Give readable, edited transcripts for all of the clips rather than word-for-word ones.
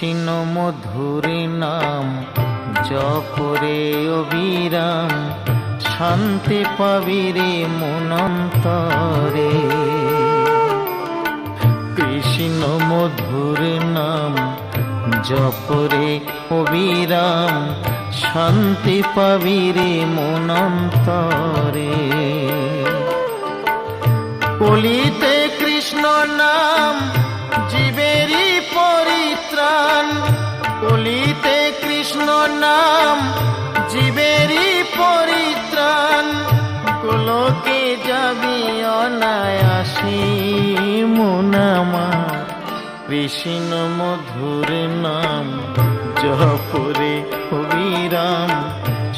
কৃষ্ণ মধুর নাম জপরে অবিরাম, শান্তি পাবি রে মনন্তরে। কৃষ্ণ মধুর নাম জপরে অবিরাম, শান্তি পাবি রে মনন্তরে। কলিতে কৃষ্ণ নাম জীবেরই পরিত্রাণ, কলিতে কৃষ্ণ নাম জীবেরই পরিত্রাণ। গোলকে যাবি অনায়াসে মন আমার, কৃষ্ণ মধুর নাম জপরে অবিরাম,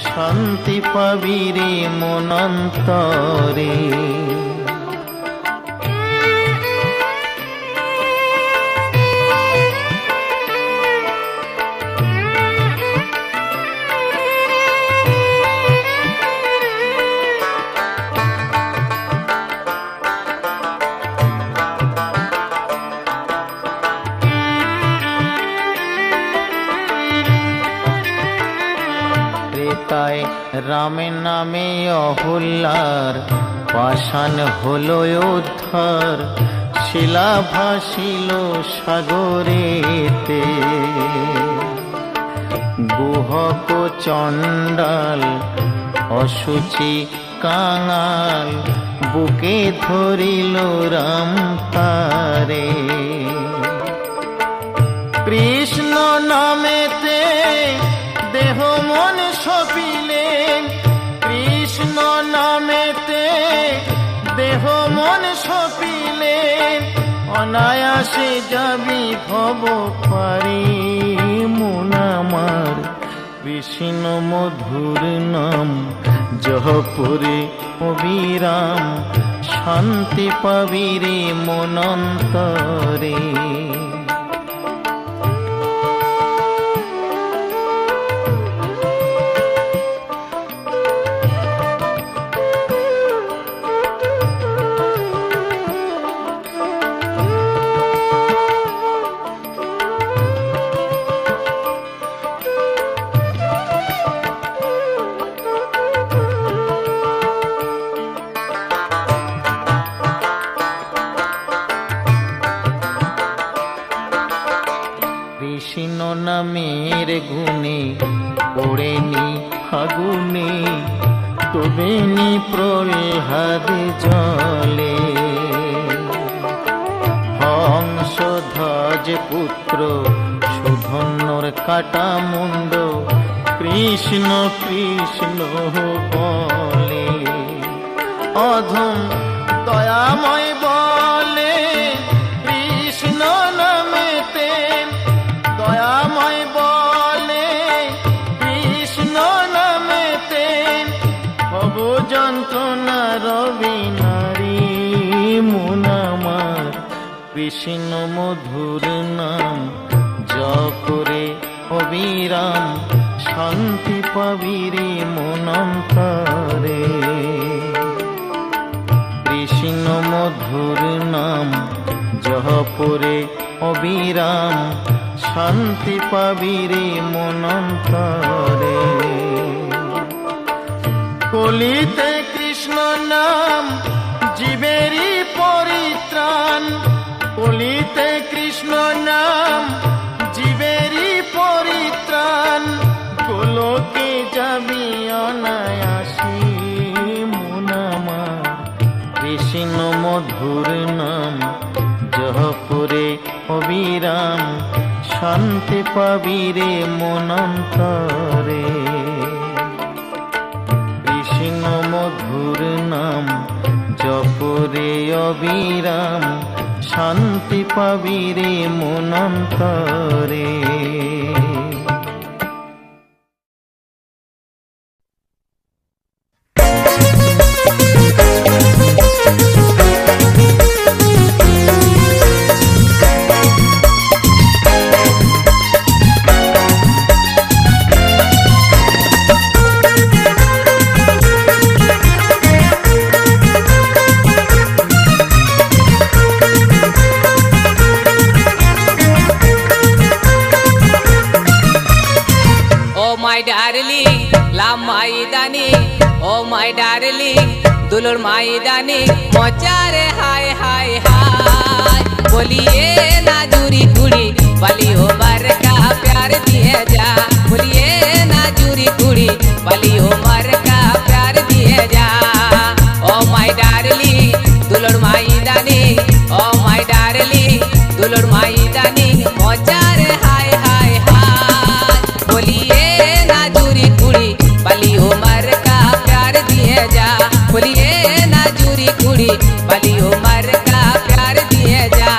শান্তি পাবি রে মনন্তরে। ত্রেতায় রামের নামে অহল্যার পাষাণ হলো উদ্ধার, শিলা ভাসিল সাগরেতে। গুহক চণ্ডাল অসুচি কাঙাল, বুকে ধরিল রাম তারে। কৃষ্ণ নামেতে দেহ মন সপিলেন, কৃষ্ণ নামেতে দেহ মন সপিলেন। অনায়াসে যাবি ভব পারি মন আমার, কৃষ্ণ মধুর নাম জপরে অবিরাম, শান্তি পাবি রে মনন্তরে। কৃষ্ণ নামের গুণে পড়েনি আগুনে, তবেনি প্রহ্লাদ জলে। হংসধ্বজ পুত্র সুধন্বর কাটা মুন্ড, কৃষ্ণ কৃষ্ণ বলে। অধম দয়াময় বলে কৃষ্ণ নামেতে, দয়াময় বলে কৃষ্ণ নামেতে। ভব যন্ত্রণা রবি নারী মন আমার, কৃষ্ণ মধুর নাম জপরে অবিরাম, শান্তি পাবি রে মনন্তরে। কৃষ্ণ মধুর নাম জপরে অবিরাম, শান্তি পাবি রে মনন্তরে। কলিতে কৃষ্ণ নাম জীবেরই পরিত্রাণ, কলিতে কৃষ্ণ নাম জীবেরই পরিত্রাণ। গোলকে যাবি অনায়াসে মন আমার, কৃষ্ণ মধুর নাম জপরে অবিরাম, শান্তি পাবি রে মনন্তরে। কৃষ্ণ মধুর নাম জপরে অবিরাম, শান্তি পাবি রে মনন্তরে। दुलड़ माई दानी मोचारे हाय हाय हाय। बोलिए नाजुरी कुड़ी वाली हो मर का प्यार दिए जा। बोलिए नाजुरी कुड़ी वाली हो मर का प्यार दिए जा। ओ माय डार्लिंग दुलड़ माई दानी, ओ माय डार्लिंग दुलड़ माई दानी मोचारे हाय हाय हाय। बोलिए नाजुरी कुड़ी वाली हो मर का प्यार दिए जा। बोलिए नाजुरी कुड़ी वाली हो मर का प्यार दिए जा।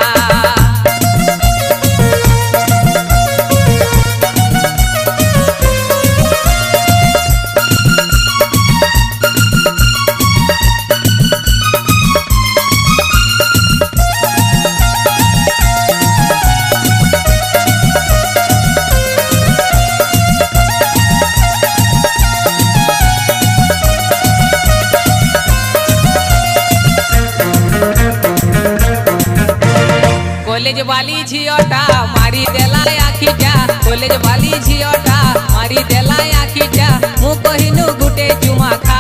कॉलेज वाली झियोटा मारी देला आखिटा। कॉलेज वाली झियोटा मारी देला आखिटा। मु कहिनु गुटे चुमा खा।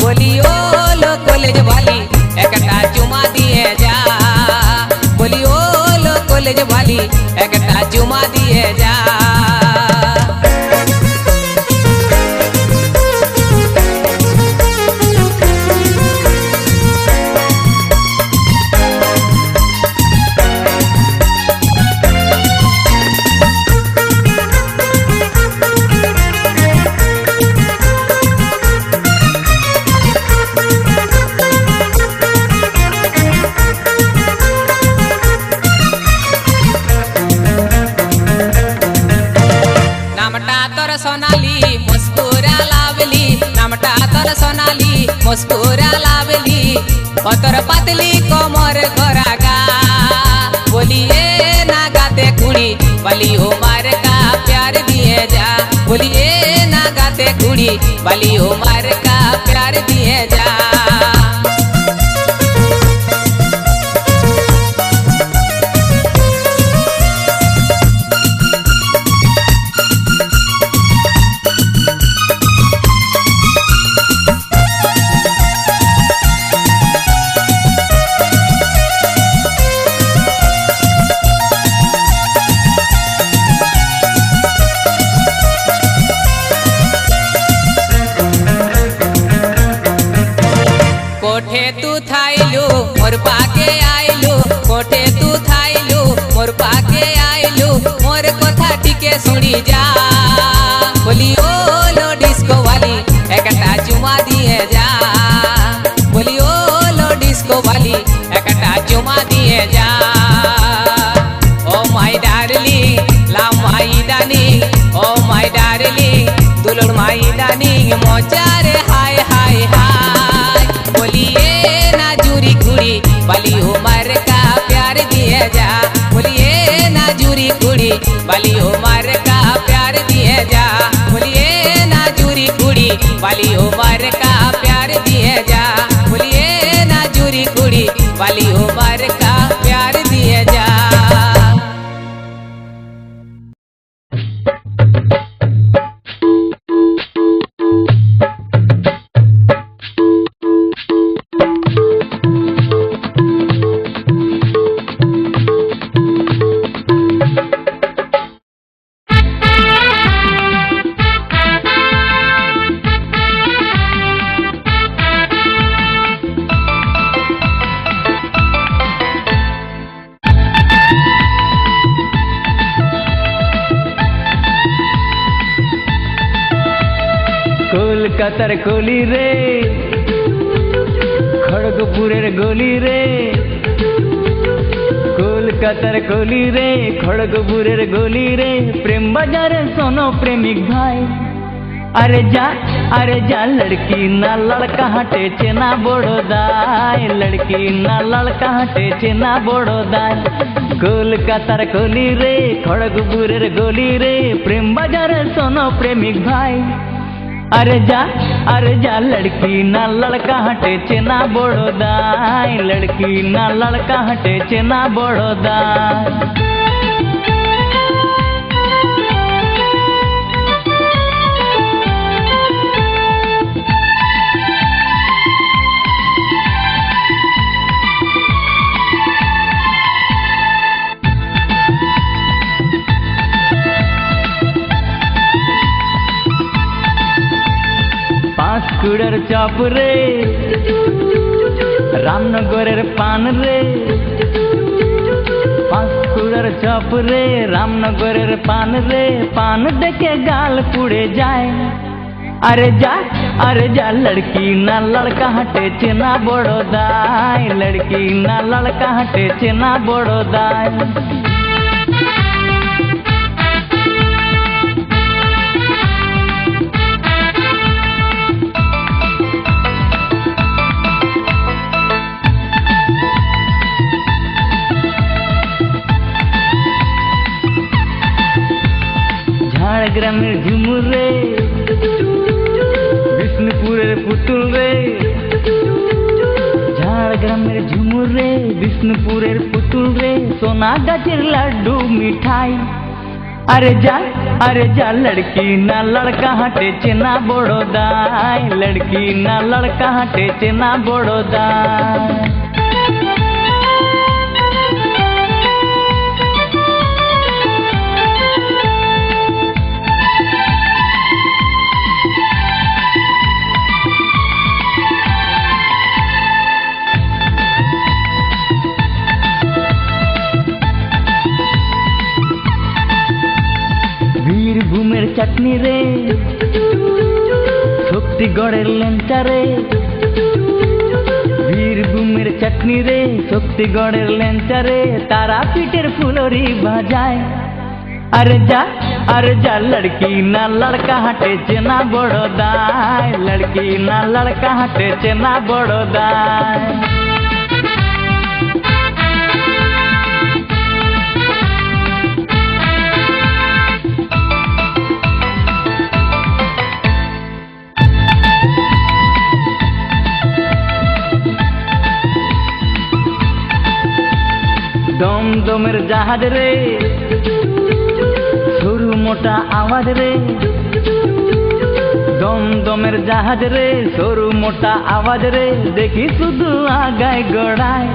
बोलियो लो कॉलेज वाली एकटा चुमा दिए जा। बोलियो लो कॉलेज वाली एकटा चुमा दिए जा। सोनाली मुस्कुरा लावली, नामटा तर सोनाली मुस्कुरा लावली। पतर पतली कोमर गोरागा। बोलिए ना गाते कुड़ी वाली हो मार का प्यार दिए जा। बोलिए ना गाते कुड़ी वाली हो मार का प्यार दिए जा। कोठे तू थाइलू मोर पाके आइलू। कोठे तू थाइलू मोर पाके आइलू। मोर कोथा टिके सुनी जा। बोलियो लो डिस्को वाली एकटा चुमा दिए जा। बोलियो लो डिस्को वाली एकटा चुमा दिए जा। ओ माय डार्लिंग ला माई दानी, ओ माय डार्लिंग दुलड़ माई दानी मोचारे हाय हाय हाय। बोलिए नाजुरी कुड़ी वाली हो मर का प्यार दिए जा। बोलिए नाजुरी कुड़ी वाली हो मर का प्यार दिए जा। बोलिए नाजुरी कुड़ी वाली हो मर का प्यार दिए जा। बोलिए नाजुरी कुड़ी वाली हो मर का प्यार दिए जा। কলকাতার কলি রে, খড়গপুরের গলি রে। কলকাতার কলি রে, খড়গপুরের গলি রে। প্রেম বাজারে শোনো প্রেমিক ভাই। अरे जा लड़की ना लड़का हटे चेना बड़ो दाय। लड़की ना लड़का हटे चेना बड़ो दाय। কলকাতার কলি রে, খড়গপুরের গলি রে। প্রেম বাজারে শোনো প্রেমিক ভাই। अरे जा लड़की ना लड़का हटे चेना बड़ो दाय। लड़की ना लड़का हटे चेना बड़ो दाय। চপ রে, রামনগরের পান রে, পাঁশকুড়ার চপ রে, রামনগরের পান রে, পান দেখে গাল পুড়ে যায়। अरे जा लड़की ना लड़का हटे चेना बड़ो दाय, लड़की ना लड़का हटे चेना बड़ो दाय। झाड़ग्रामेर झुमुर रे, বিষ্ণুপুরের পুতুল রে, ঝাড়গ্রামের ঝুমুর রে, বিষ্ণুপুরের পুতুল রে, সোনা গাছের লাড্ডু মিঠাই। अरे जा लड़की ना लड़का हटे चेना बड़ो दाय, लड़की ना लड़का हटे चेना बड़ो दाय। বীরভূমের চাটনি রে, শক্তিগড়ের লেঞ্চা রে, বীরভূমের চাটনি রে, শক্তিগড়ের লেঞ্চা রে, তারাপীঠের ফুলরি বাজায়। अरे जा लड़की ना लड़का हटे चेना बड़ो दाय, लड़की ना लड़का हटे चेना बड़ो दाय। দমদমের জাহাজ রে, সরু মোটা আওয়াজ রে, দমদমের জাহাজ রে, সরু মোটা আওয়াজ রে, দেখি শুধু আগায় গড়ায়।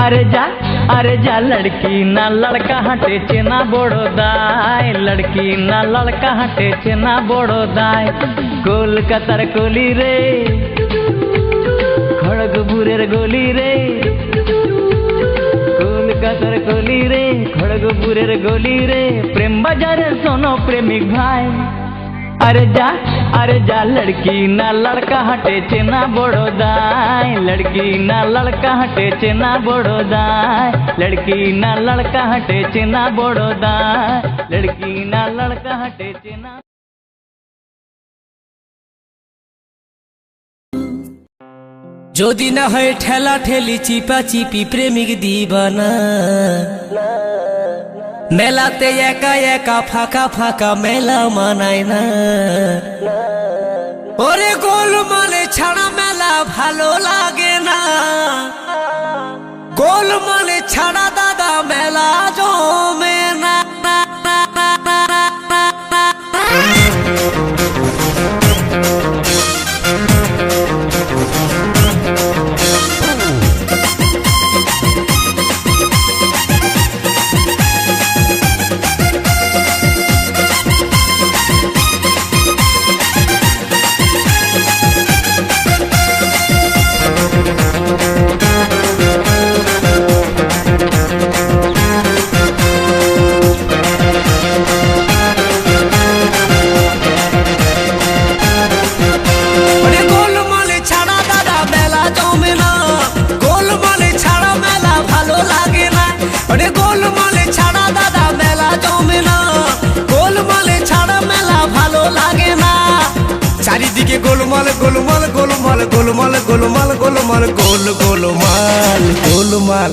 अरे जा लड़की ना लड़का हटे चेना बड़ो दाय, लड़की ना लड़का हटे चेना बड़ो दाय। কলকাতার কলি রে, খড়গপুরের গলি রে, কলকাতার গলি রে, খড়গপুরের গলি রে, প্রেম বাজারে শোনো প্রেমিক ভাই। अरे जा लड़की ना लड़का हटे चेना बड़ो दाय, लड़की ना लड़का हटे चेना बड़ो दाय, लड़की ना लड़का हटे चेना बड़ो दाय, लड़की ना लड़का हटे चेना। যদি না হয় ঠেলা ঠেলি চিপা চিপি প্রেমিক দিবানা, মেলাতে একা একা ফাঁকা ফাঁকা মেলা মানায় না। ওরে গোলমালে ছাড়া মেলা ভালো লাগে না, গোলমালে ছাড়া দাদা মেলা জমে না। চারিদিকে গোলমাল গোলমাল গোলমাল গোলমাল গোলমাল গোলমাল গোল গোলমাল গোলমাল।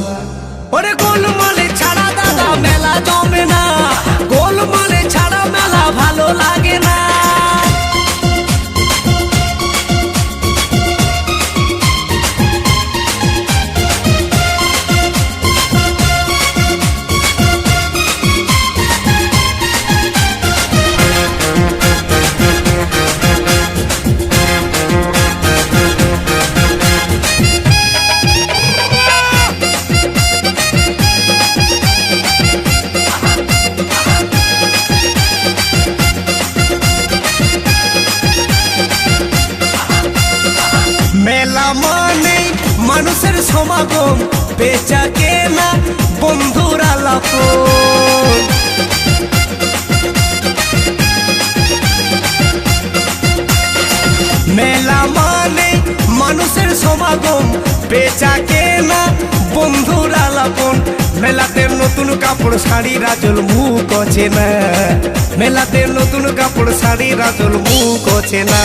ওরে গোলমালে ছাড়া দাদা মেলা জমে না, গোলমালে ছাড়া মেলা ভালো লাগে না। মেলা মানে মানুষের সমাগম, বেচা কেনা বন্ধুর আলাপন। মেলা মানে মানুষের সমাগম, বেচা কেনা বন্ধুর আলাপন। মেলাতে নতুন কাপড় শাড়ি রাজল মুখ আছে না, মেলাতে নতুন কাপড় শাড়ি রাজল মুখ আছে না।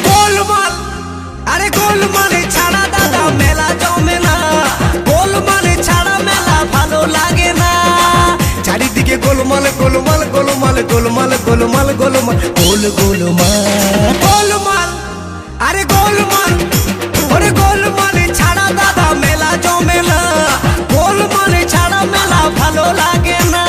গোলমাল, আরে গোলমালে ছাড়া দাদা মেলা জমে না, গোলমালে ছাড়া মেলা ভালো লাগে না। চারিদিকে গোলমাল গোলমাল গোলমাল গোলমাল গোলমাল গোলমাল গোল গোলমাল গোলমাল, আরে গোলমাল, ওরে গোলমালে ছাড়া দাদা মেলা জমে না, গোলমালে ছাড়া মেলা ভালো লাগে না।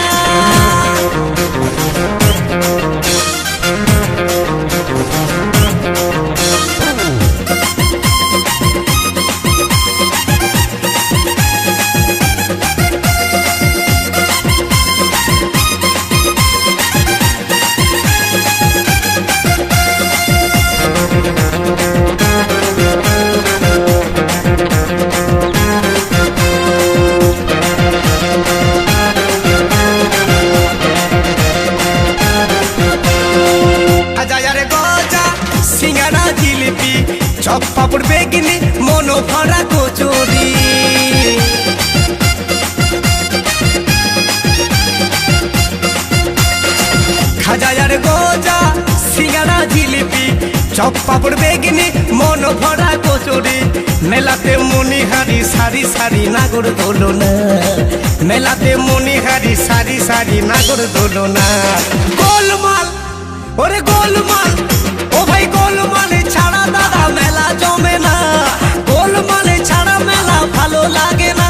চপ পাপড় বেগনি মনো ভরা কচুরি, খাজার গজা সিঙ্গারা জিলিপি, চপ পাপড় বেগনি মনো ভরা কচুরি। মেলাতে মনিহারি সারি সারি নাগর দোলনা, মেলাতে মনিহারি সারি সারি নাগর দোলনা। গোলমাল, ওরে গোলমাল, ও ভাই গোলমালে ছাড়া দাদা মেলা জমে না, গোলমালে ছাড়া মেলা ভালো লাগে না।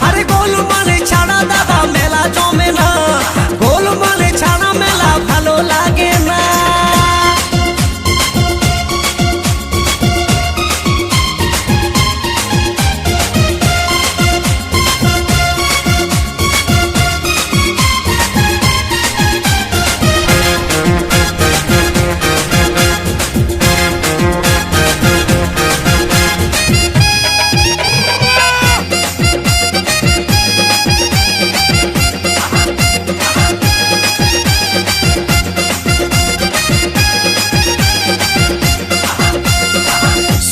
আরে গোলমালে ছাড়া দাদা মেলা জমে না, গোলমালে ছাড়া মেলা ভালো লাগে না।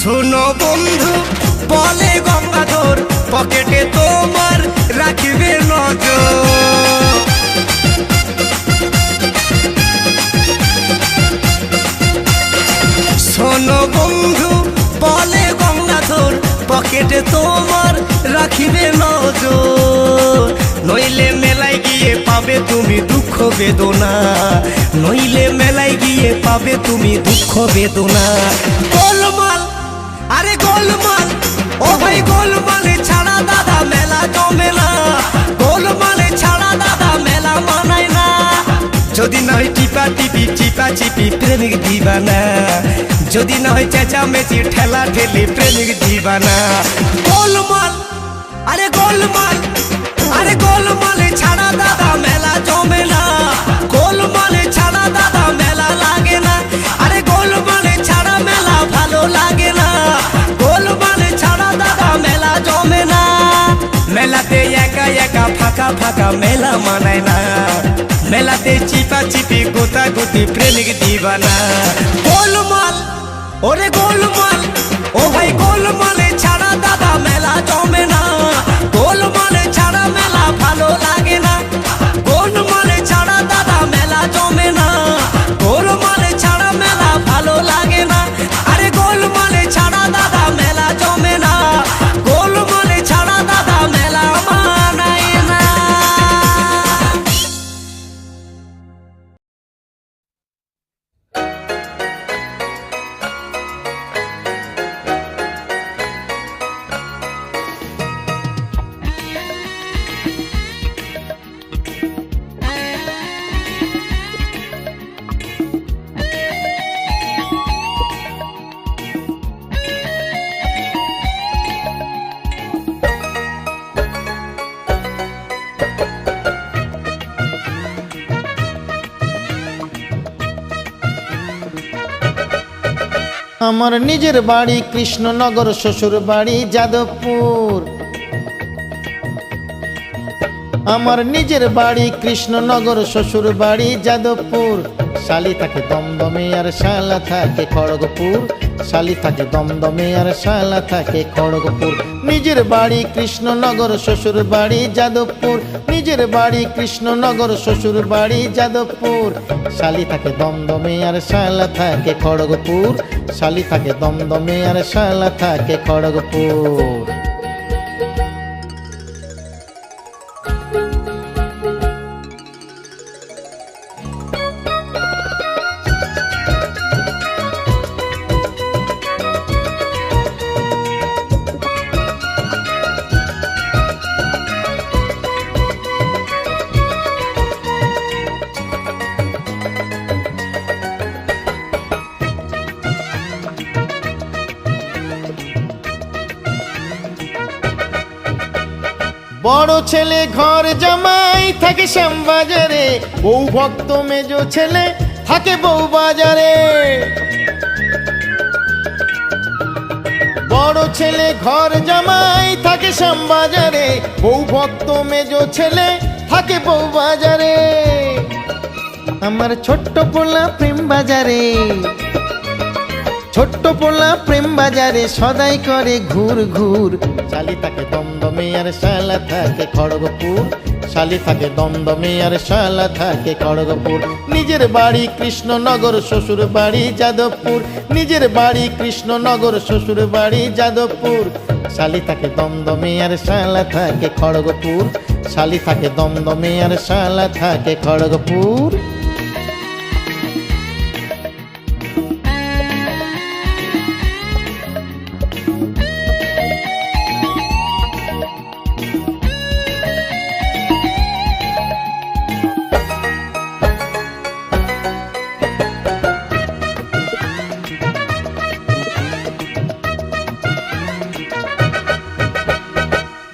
শোনো বন্ধু বলে গঙ্গাধর, পকেটে তোমার রাখিবে নজর। শোনো বন্ধু বলে গঙ্গাধর, পকেটে তোমার রাখিবে নজর। নইলে মেলায় গিয়ে পাবে তুমি দুঃখ বেদনা, নইলে মেলায় গিয়ে পাবে তুমি দুঃখ বেদনা। গোলমাল, আরে গোলমাল, ও ভাই গোলমালে ছাড়া দাদা মেলা জমে না, গোলমালে ছাড়া দাদা মেলা মানায় না। যদি না হয় টিপা টিপি চিপা চিপি প্রেমিক দিবানা, যদি না হয় চেঁচামেচি ঠেলা ঠেলি প্রেমিক দিবানা। গোলমাল, আরে গোলমাল, আরে গোলমালে ছাড়া দাদা মেলা জমে না, গোলমালে ছাড়া দাদা মেলা লাগে না। আরে গোলমালে ছাড়া মেলা ভালো লাগে না, গোলমালে ছাড়া দাদা মেলা জমে না। মেলাতে একা একা ফাঁকা ফাঁকা মেলা মানায় না, মেলাতে চিপা চিপি গোতা গুতি প্রেমিক দিবানা। গোলমাল, ওরে গোলমাল, ও ভাই গোলমালে ছাড়া দাদা মেলা জমে না, গোলমালে ছাড়া মেলা ভালো লাগে না, গোলমালে ছাড়া দাদা মেলা জমে না, গোলমালে ছাড়া মেলা ভালো লাগে না। আরে গোলমালে ছাড়া দাদা মেলা জমে না, গোলমালে ছাড়া দাদা মেলা মানায় না। আমার নিজের বাড়ি কৃষ্ণনগর, শ্বশুর বাড়ি যাদবপুর। আমার নিজের বাড়ি কৃষ্ণনগর, শ্বশুর বাড়ি যাদবপুর। শালি থাকে দমদমে আর শালা থাকে খড়গপুর। শালি থাকে দমদমে আর শালা থাকে খড়গপুর। নিজের বাড়ি কৃষ্ণনগর, শ্বশুর বাড়ি যাদবপুর। নিজের বাড়ি কৃষ্ণনগর, শ্বশুর বাড়ি যাদবপুর। শালি থাকে দমদমে আর শালা থাকে খড়গপুর। শালি থাকে দমদমে আর শালা থাকে খড়গপুর। বড় ছেলে ঘর জামাই থাকে শ্যামবাজারে, বউ ভক্ত মেজ ছেলে থাকে বউ বাজারে। বড় ছেলে ঘর জামাই থাকে শ্যামবাজারে, বউ ভক্ত মেজ ছেলে থাকে বউ বাজারে। আমার ছোট্ট পোলা প্রেম বাজারে, ছোট্ট পোলা প্রেম বাজারে সদাই করে ঘুর ঘুর। শালি থাকে দমদমে আর শালা থাকে খড়গপুর। শালি থাকে দমদমে আর শালা থাকে খড়গপুর। নিজের বাড়ি কৃষ্ণনগর, শ্বশুর বাড়ি যাদবপুর। নিজের বাড়ি কৃষ্ণনগর, শ্বশুর বাড়ি যাদবপুর। শালি থাকে দমদমে আর শালা থাকে খড়গপুর। শালি থাকে দমদমে আর শালা থাকে খড়গপুর।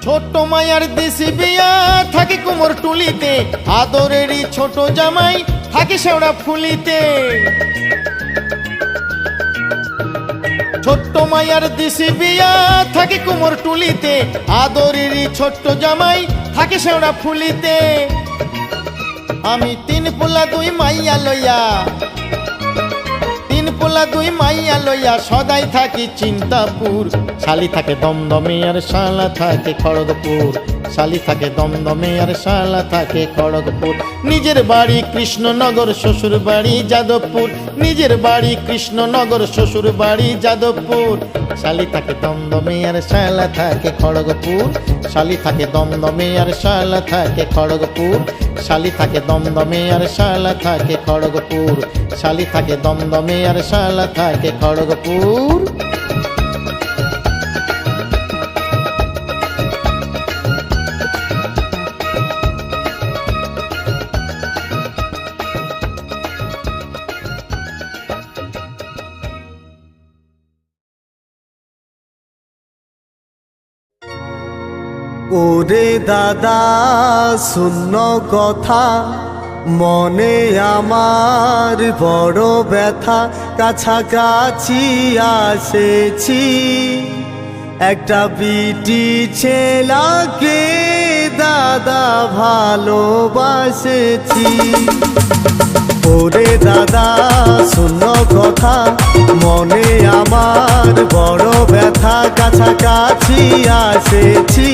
ছোট মায়ার দেশি বিয়া থাকে কুমোর টুলিতে, আদরেরই ছোট জামাই থাকে শেওড়া ফুলিতে। ছোট্ট মায়ার দেশি বিয়া থাকে কুমোর টুলিতে, আদরেরই ছোট্ট জামাই থাকে শেওড়া ফুলিতে। আমি তিন পোলা দুই মাইয়া লইয়া, তিন পোলা দুই মাইয়া লইয়া সদাই থাকি চিন্তাপুর। শালি থাকে দমদমে আর শালা থাকে খড়গপুর। শালি থাকে দমদমে আর শালা থাকে খড়গপুর। নিজের বাড়ি কৃষ্ণনগর, শ্বশুর বাড়ি যাদবপুর। নিজের বাড়ি কৃষ্ণনগর, শ্বশুর বাড়ি যাদবপুর। শালি থাকে দমদমে আর শালা থাকে খড়গপুর। শালি থাকে দমদমে আর শালা থাকে খড়গপুর। শালি থাকে দমদমে আর শালা থাকে খড়গপুর। শালি থাকে দমদমে আর শালা থাকে খড়গপুর। ওরে দাদা শূন্য কথা, মনে আমার বড় ব্যথা। কাছাকাছি আসেছি, একটা বিটি ছেলাকে দাদা ভালোবাসেছি। ওরে দাদা শূন্য কথা, মনে আমার বড় ব্যথা। কাছাকাছি আসেছি,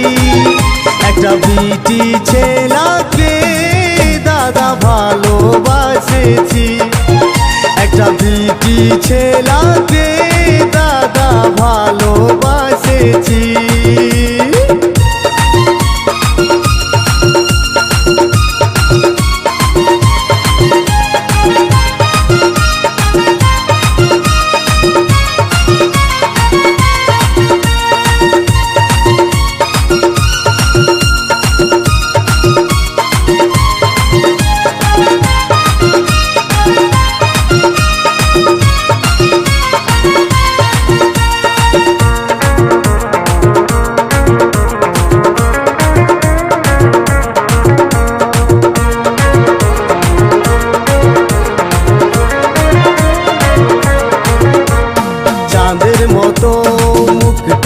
একটা বিটি ছেলাকে দাদা ভালোবাসেছি। একটা বিটি ছেলাকে দাদা ভালোবাসেছি।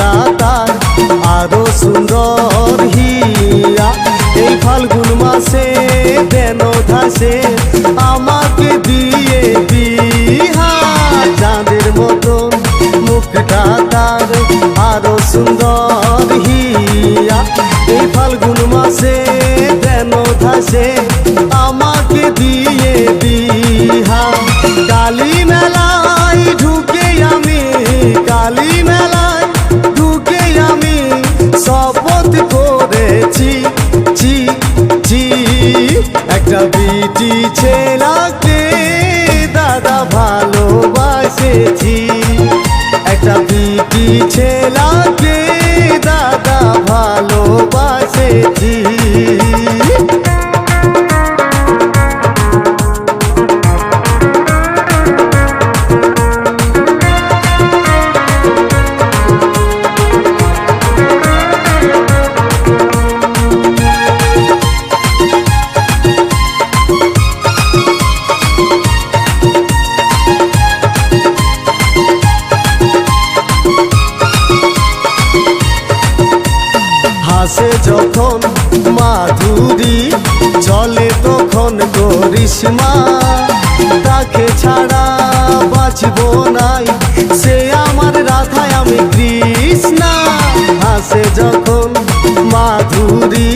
মুখটা তার আরো সুন্দর হিয়া। এই ফাল্গুন মাসে দেন ধাসে আমাকে দিয়ে বিহার, চাঁদের মতন মুখটা তার আরো সুন্দর হিয়া। এই ফাল্গুন মাসে দেন ধাসে আমাকে দিয়ে বিহার। কালী মেলায় ঢুকে আমি, কালী মেলায় ঢুকে আমি শপথ করেছি ছি ছি, একটা বিটি ছেলাকে দাদা ভালোবাসেছি, একটা বিটি ছেলাকে দাদা ভালোবাসেছি। হাসে যখন মাধুরী চলে তখন করিশ্মা, তাকে ছাড়া বাঁচব নাই সে আমার রাধায় আমি কৃষ্ণা। হাসে যখন মাধুরী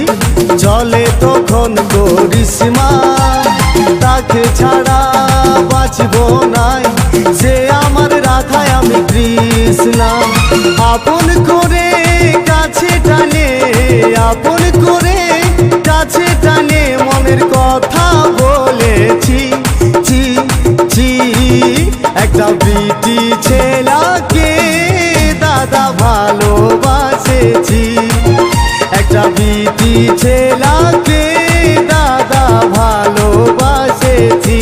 চলে তখন করিশ্মা, তাকে ছাড়া বাঁচব নাই সে আমার রাধায় আমি কৃষ্ণা। আপন করে কাছে টানে, আপন করে কাছে টানে মনের কথা বলেছি ছি ছি, একটা বিটি ছেলাকে দাদা ভালোবাসেছি, একটা বিটি ছেলাকে দাদা ভালোবাসেছি।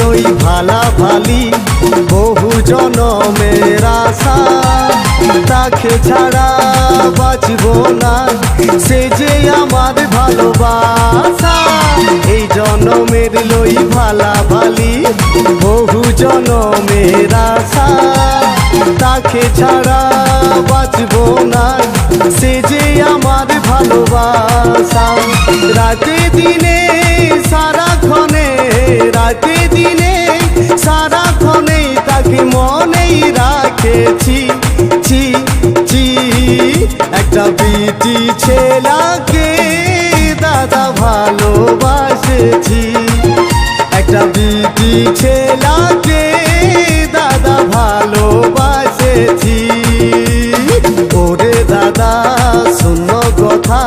লই ভালা ভালি বহু জনমের আশা, তাকে ছাড়া বাঁচব না সে যে আমার ভালোবাসা। এই জনমের লই ভালা ভালি বহু জনমের আশা, তাকে ছাড়া বাঁচব না সে যে আমার ভালোবাসা। রাতে দিনে সারাক্ষণে, রাতে দিনে সারাক্ষণে তাকে মনেই রাখেছি ছি ছি, একটা বিটি ছেলাকে দাদা ভালোবাসেছি, একটা বিটি ছেলাকে দাদা ভালোবাসেছি। ওরে দাদা শূন্য কথা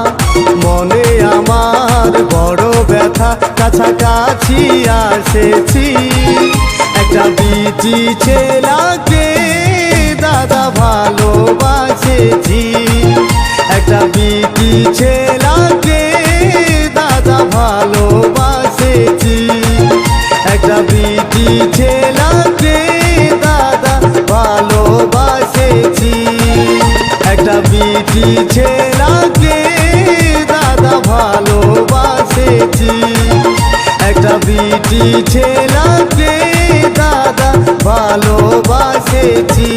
মনে আমার বড় ব্যথা, কাছাকাছি আসেছি, একটা বিটি ছেলাকে দাদা ভালোবাসেছি, একটা বিটি ছেলাকে দাদা ভালোবাসেছি, একটা বিটি ছেলাকে দাদা ভালোবাসেছি, একটা বিটি ছেলাকে দাদা ভালোবাসেছি, একটা বিটি ছেলাকে দাদা ভালোবাসেছি।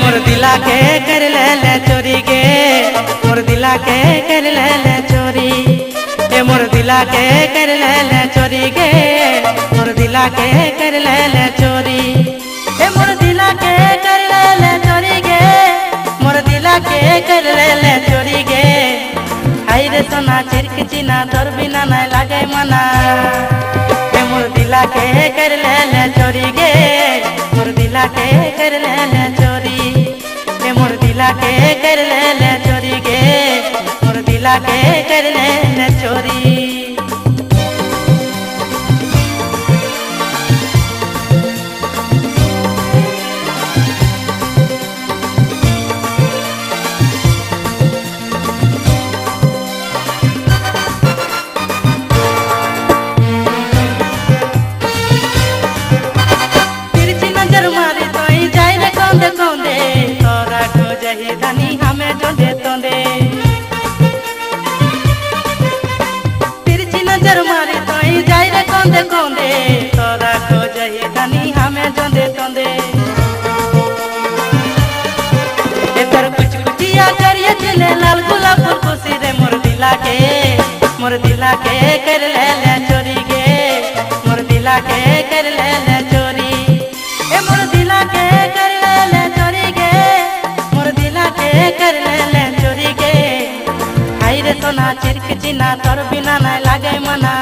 मोर दिला के कर ले चोरी गे, मोर दिला के कर ले चोरी, मोर दिला दिला के कर ले चोरी गे मोर दिला के कर ले चोरी ए मोर दिला के कर ले चोरी गे मोर दिला के कर ले चोरी गे हाय रे सोना चिरक चिना तोर बिना नहीं लागे मना ए मोर दिला के कर ले चोरी गे मोर दिला के कर ले चोरी ए मोर दिला के कर ले चोरी गे मोर दिला के कर ले चोरी तिरछी नजर मारी तोई जाई रे कौंदे कौंदे तोरा को जही धनी हमें जोंदे तोंदे तिरछी नजर मारी तोई जाई रे कौंदे कौंदे तोरा को जही धनी हमें जोंदे तोंदे ए तोर कुछ कुचिया करिए चले लाल गुलाब फूल खुशी रे मोर दिला के कर ले चोरी गे मोर दिला के कर ले चोरी ए मोर दिला के कर ले चोरी गे मोर दिला के कर ले चोरी गे हाय रे सोना चिरक चिना तोर बिना नहीं लागे मना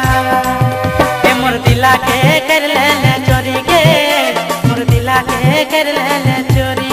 ए मोर दिला के कर ले चोरी गे मोर दिला के कर ले चोरी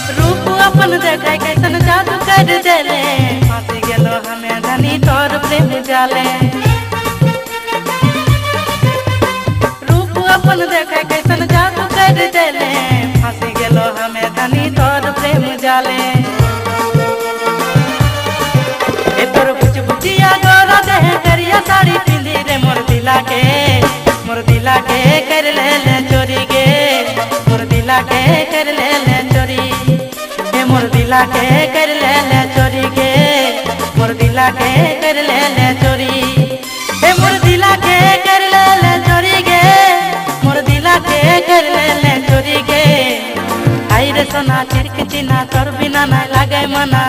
देखाय कैसन जादू कर देले फांसी गेलो हमें धनी तोर प्रेम जाले रूप अपन देखाय कैसन जादू कर देले फांसी गेलो हमें धनी तोर प्रेम जाले ए तोर बुच बुचिया गोरा देह करिया साड़ी पिंदी रे मोर दिला के कर ले चोरी गे मोर दिला के कर ले चोरी मोर दिला के कर ले चोरी गे मोर दिला के कर ले चोरी ए मोर दिला के कर ले चोरी गे मोर दिला के कर ले चोरी गे हाय रे सोना चिरक चिना तोर बिना नहीं लागे मना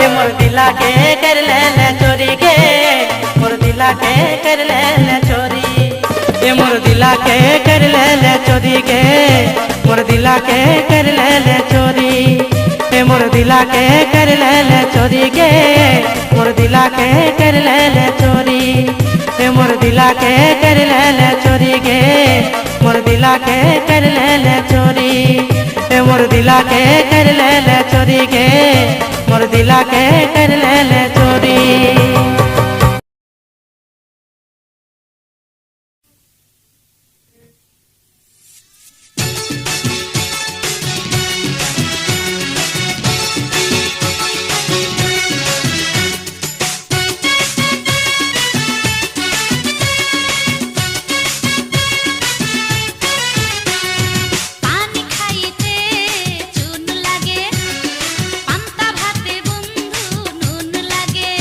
ए मोर दिला के कर ले चोरी गे मोर दिला के कर ले चोरी ए मोर दिला के कर ले चोरी गे मोर दिला के कर ले चोरी ए मोर दिला के कर ले चोरी गे मोर दिला के कर ले चोरी ए मोर दिला के कर ले चोरी गे मोर दिला के कर ले चोरी ए मोर दिला के कर ले चोरी गे मोर दिला के कर ले चोरी পানি খাইতে চুন লাগে পান্তা ভাতে বন্ধু নুন লাগে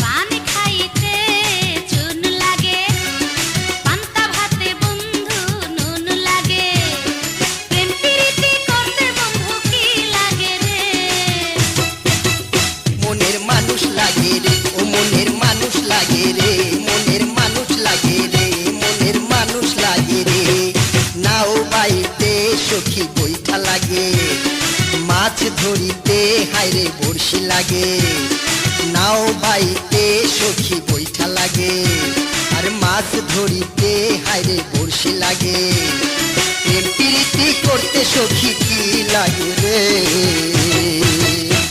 পানি খাইতে চুন লাগে পান্তা ভাতে বন্ধু নুন লাগে প্রেম প্রীতি করতে বন্ধু কি লাগে রে মনের মানুষ লাগে রে ও মনের মানুষ লাগে রে মনের মানুষ লাগে রে মনের মানুষ লাগে রে নাও বাইতে সখী বইঠা লাগে মাছ ধরিতে হায়রে বড়শি লাগে নাও বাইতে সখী বইঠা লাগে আর মাছ ধরিতে হায়রে বড়শি লাগে প্রেম প্রীতি করতে সখী কি লাগে রে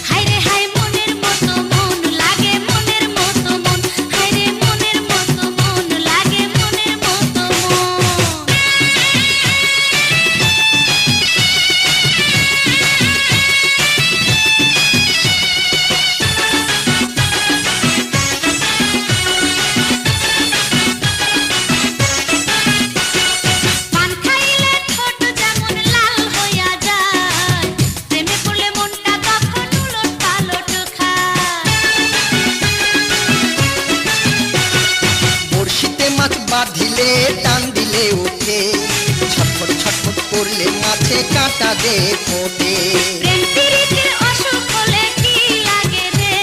হায় রে হায় মনের মতো মন লাগে মনের মতো মন হায় রে মনের মতো মন লাগে মনের মতো মন বাঁধিলে টান দিলে ওঠে, ছটফট ছটফট করলে মাছে কাঁটা দে ফোটে। প্রেম প্রীতির অসুখ হলে কি লাগে রে?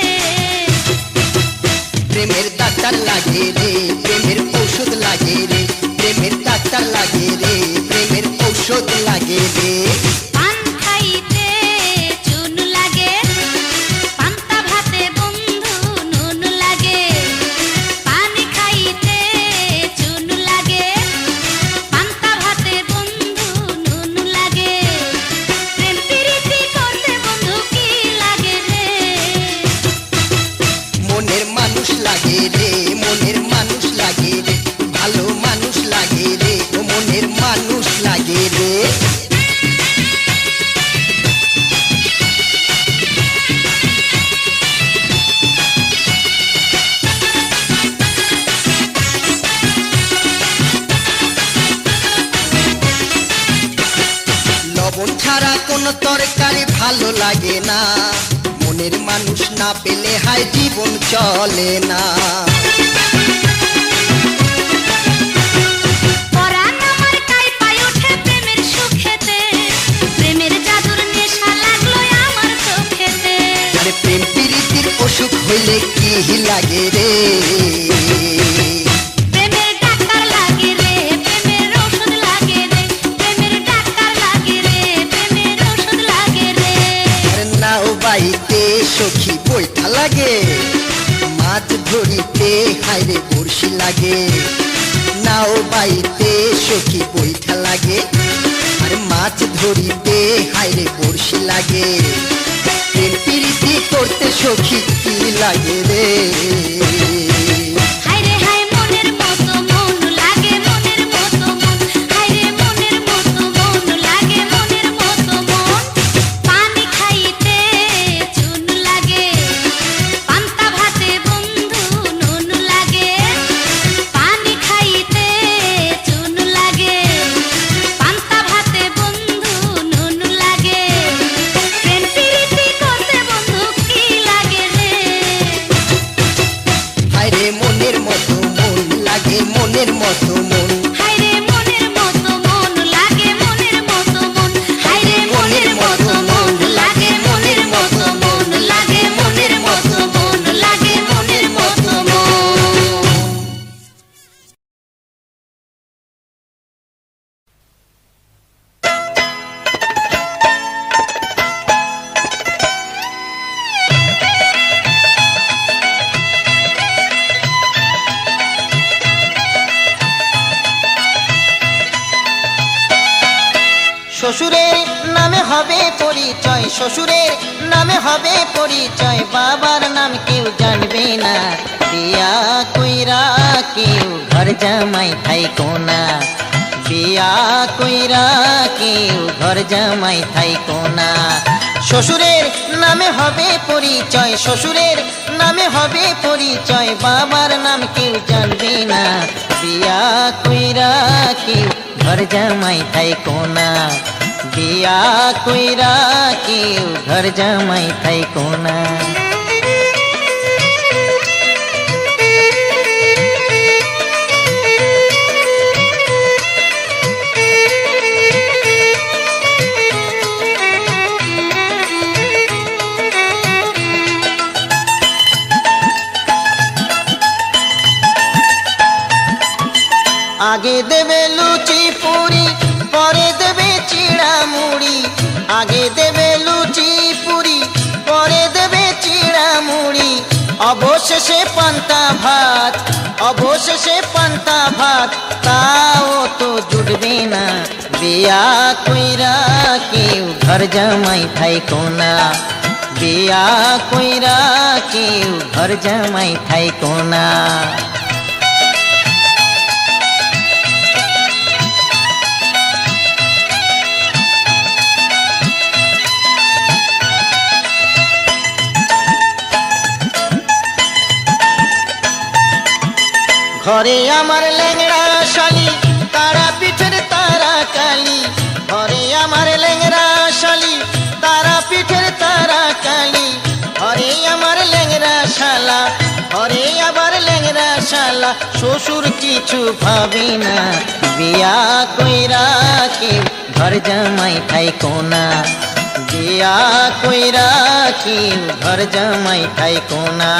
প্রেমের ডাক্তার লাগে রে, প্রেমের ঔষধ লাগে রে, প্রেমের ডাক্তার লাগে রে, প্রেমের ঔষধ লাগে রে। পান খাইতে চুন লাগে, পান্তা ভাতে বন্ধু নুন লাগে। পানি খাইতে চুন লাগে, পান্তা ভাতে বন্ধু নুন লাগে। প্রেম প্রীতি করতে বন্ধু কি লাগে রে? মনের মানুষ লাগে রে, মনের মানুষ লাগে রে, ভালো মানুষ লাগে রে, ও মনের মানুষ লাগে রে। লবণ ছাড়া কোনো তরকারি ভালো লাগে না, মনের মানুষ না পেলে হায় জীবন চলে না। পরাণ আমার কাঁপায় ওঠে প্রেমের সুখেতে, প্রেমের জাদুর নেশা লাগলো আমার চোখেতে। আরে প্রেম প্রীতির অসুখ হইলে কি লাগে রে? প্রেমের ডাক্তার লাগে রে, প্রেমের ঔষধ লাগে রে, প্রেমের ডাক্তার লাগে রে, প্রেমের ঔষধ লাগে রে। আরে নাও বাইতে সখী বইটা লাগে, মাছ ধরিতে হাইরে বড়শি লাগে। নাও বাইতে সখী বইটা লাগে, আর মাছ ধরিতে হাইরে বড়শি লাগে। প্রেম প্রীতি করতে সখী কি লাগে রে? হায় রে হায় মনের মতো মন লাগে, মনের মতো মন। হায় রে মনের মতো মন লাগে, মনের মতো মন। পানি খাইতে চুন লাগে, পান্তা ভাতে বন্ধু নুন লাগে। পানি খাইতে চুন লাগে, পান্তা ভাতে বন্ধু নুন লাগে। প্রেম প্রীতি করতে বন্ধু কি লাগে রে? হায়রে মনের মতো মন লাগে, মনের মতো মন। হায় রে মনের মতো মন লাগে, মনের মতো মন। হায় রে মনের মতো মন লাগে, মনের মতো মন লাগে, মনের মতো মন লাগে, মনের মতো মন। শ্বশুরের নামে হবে পরিচয়, শ্বশুরের নামে হবে পরিচয়, বাবার নাম কেউ জানবে না। বিয়া কইরা কেউ ঘর জামাই থাইকো না, বিয়া কইরা কেউ ঘর জামাই থাইকো না। শ্বশুরের নামে হবে পরিচয়, শ্বশুরের নামে হবে পরিচয়, বাবার নাম কেউ জানবে না। বিয়া কইরা কেউ ঘর জামাই থাইকো না, বিয়া কইরা কেউ ঘর জামাই থাইকো না। আগে দেবে লুচি পুরি, পরে দেবে চিড়া মুড়ি। আগে দেবে লুচি পুরি, পরে দেবে চিড়া মুড়ি। অবশেষে পান্তা ভাত, অবশেষে পান্তা ভাত, তাও তো জুটবে না। বিয়া কইরা কেউ ঘর জামাই থাইকো না, বিয়া কইরা কেউ ঘর জামাই থাইকো না। ঘরে আমার ল্যাংড়া শালি, তারা পিঠের তারা কালি। ঘরে আমার ল্যাংড়া শালি, তারা পিঠের তারা কালি। ঘরে আমার ল্যাংড়া শালা, ঘরে আবার ল্যাংড়া শালা শ্বশুর কিছু ভাবি না বিয়া কইরা কেউ ঘর জামাই থাইকো না বিয়া কইরা কেউ ঘর জামাই থাইকো না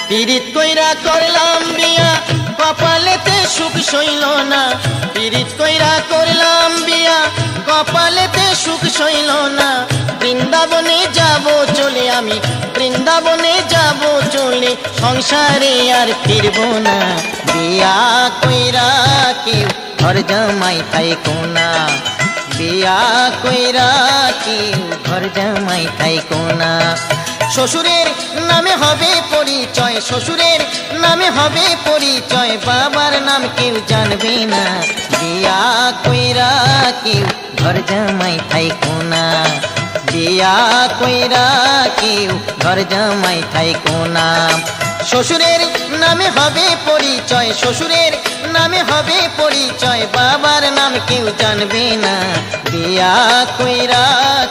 পিরিত কইরা করলাম বিয়া কপালেতে সুখ সইল না পিরিত কইরা করলাম বিয়া কপালেতে সুখ সইল না বৃন্দাবনে যাব চলে আমি বৃন্দাবনে যাব চলে সংসারে আর ফিরব না বিয়া কইরা কেউ ঘর জামাই থাইকো না বিয়া কইরা কেউ ঘর জামাই থাইকো না শ্বশুরের নামে হবে পরিচয় শ্বশুরের নামে হবে পরিচয় বাবার নাম কেউ জানবে না বিয়া কইরা কেউ ঘর জামাই থাইকো না বিয়া কইরা কেউ ঘর জামাই থাইকো না শ্বশুরের নামে হবে পরিচয় শ্বশুরের নামে হবে পরিচয় বাবার নাম কেউ জানবে না বিয়া কইরা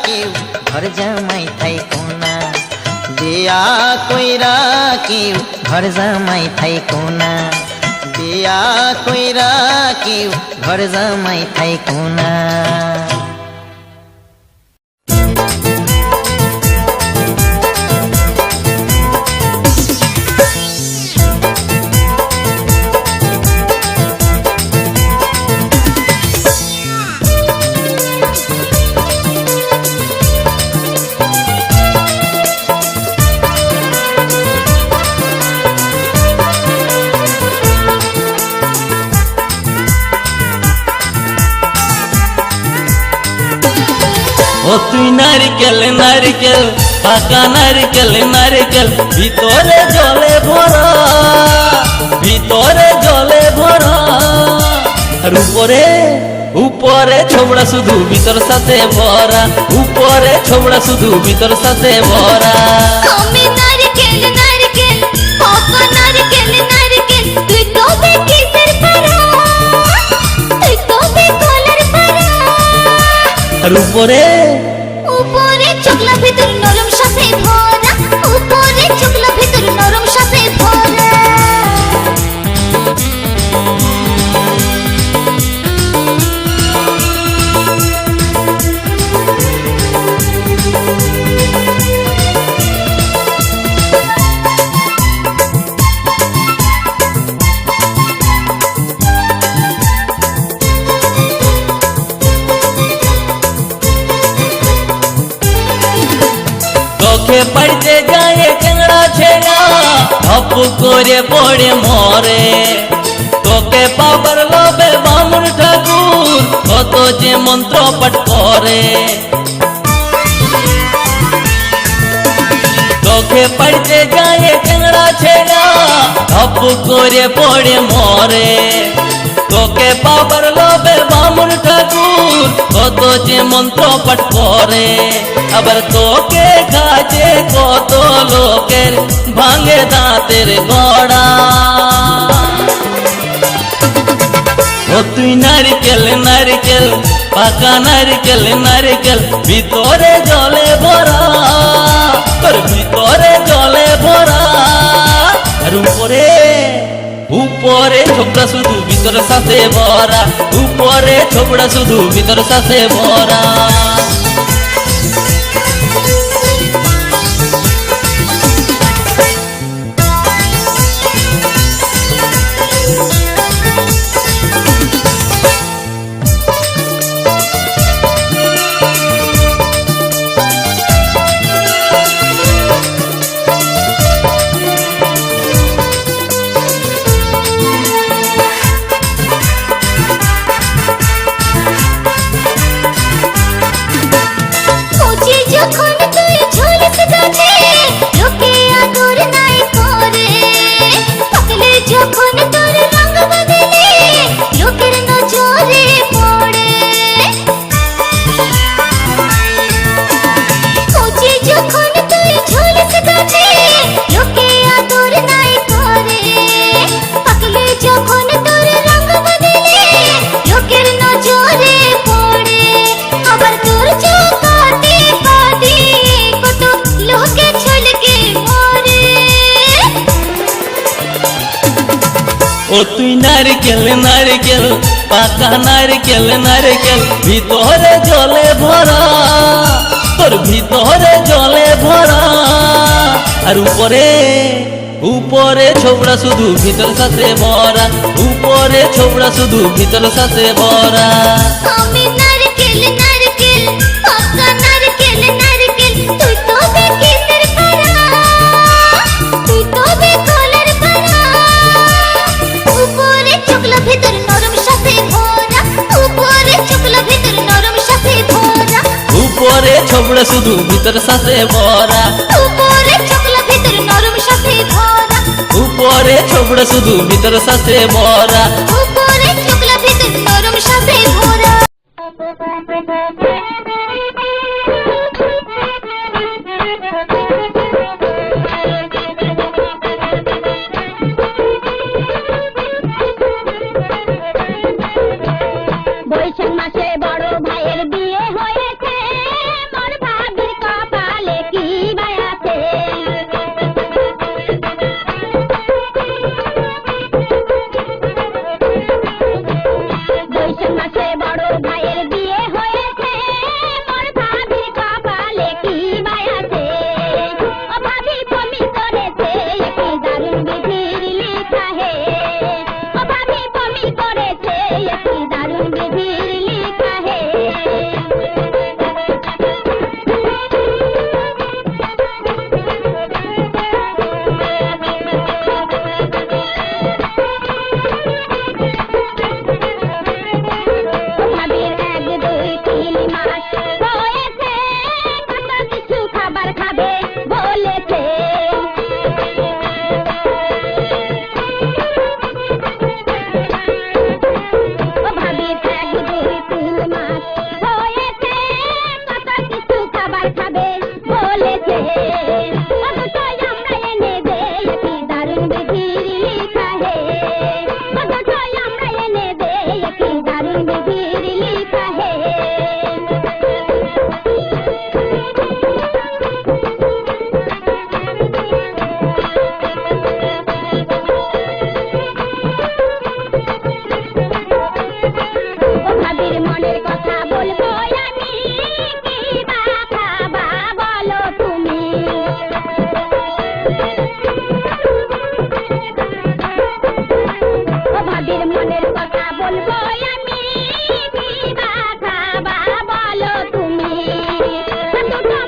কেউ ঘর জামাই থাইকো না বিয়া কইরা কেউ ঘর জামাই থাইকো না বিয়া কইরা কেউ ঘর জামাই থাইকো না ও তুই নারকেল নারকেল পাকা নারকেল নারকেল ভিতরে জলে ভরা ভিতরে জলে ভরা আর উপরে উপরে ছোবড়া শুধু ভিতর সাথে ভরা উপরে ছোবড়া শুধু ভিতর সাথে ভরা আমি নারকেল নারকেল পাকা নারকেল নারকেল তুই কবে কিসের পারা তুই কবে কলার পারা আর উপরে উপরে চোখলা ভিতর নরম সাথে ভরা উপরে চোখলা ভিতর নরম সাথে ভরা চোখে পড়তে যায় চ্যাংড়া ছেড়া ধপ করে পড়ে মরে তোকে পাবার লোভে বামুন ঠাকুর কত যে মন্ত্র পাঠ করে চোখে পড়তে যায় চ্যাংড়া ছেড়া ধপ করে পড়ে মরে তোকে পাবার লোভে বামুন ঠাকুর কত যে মন্ত্র পাঠ করে আবার তোকে কাজে কত লোকের ভাঙে দাঁতের গড়া ও তুই নারকেল নারকেল পাকা নারকেল নারকেল ভিতরে জলে ভরা তোর ভিতরে জলে ভরা আর উপরে উপরে ছোবড়া শুধু ভিতর সাথে ভরা উপরে ছোবড়া শুধু ভিতর সাথে ভরা যখন ও তুই নারকেল নারকেল পাকা নারকেল নারকেল ভিতরে জলে ভরা তোর ভিতরে জলে ভরা আর উপরে উপরে ছোবড়া শুধু ভিতর সাথে ভরা উপরে ছোবড়া শুধু ভিতর সাথে ভরা আমি নারকেল নারকেল পাকা নারকেল নারকেল তুই তো বেকিসের পারা তুই তো বেকলের পারা উপরে চকলা ভিতর নরম সাথে ভরা উপরে চকলা ভিতর নরম সাথে ভরা উপরে ছোবড়া শুধু ভিতর সাথে ভরা উপরে চকলা ভিতর নরম সাথে ভরা উপরে ছোবড়া শুধু ভিতর সাথে ভরা উপরে চকলা ভিতর নরম সাথে ভরা বৈশাখ মাসে বড় ভাইয়ের বিয়ে হয়েছে মোর ভাবির কপালে কি বায়াছে বৈশাখ মাসে বড় ভাইয়ের বিয়ে হয়েছে মোর ভাবির কপালে কি বায়াছে ও ভাবি বমি করেছে কি দারুণ বিধির লিখা হে ও ভাবি বমি করেছে কি দারুণ বিধির লিখা হে ভাবির 1 2 3 মাস হয়েছে কত কিছু খাবার খাবে বলেছে ও ভাবির 1 2 3 মাস হয়েছে কত কিছু খাবার খাবে বলেছে অথচ আমরা এনে দেই কি দারুণ বিধির লিখা হে অথচ আমরা এনে দেই কি দারুণ বিধির লিখা হে ও ভাবির মনের কথা বলবো আমি কি বা খাবা বলো তুমি ও ভাবির মনের কথা বলবো আমি কি বা খাবা বলো তুমি দুটো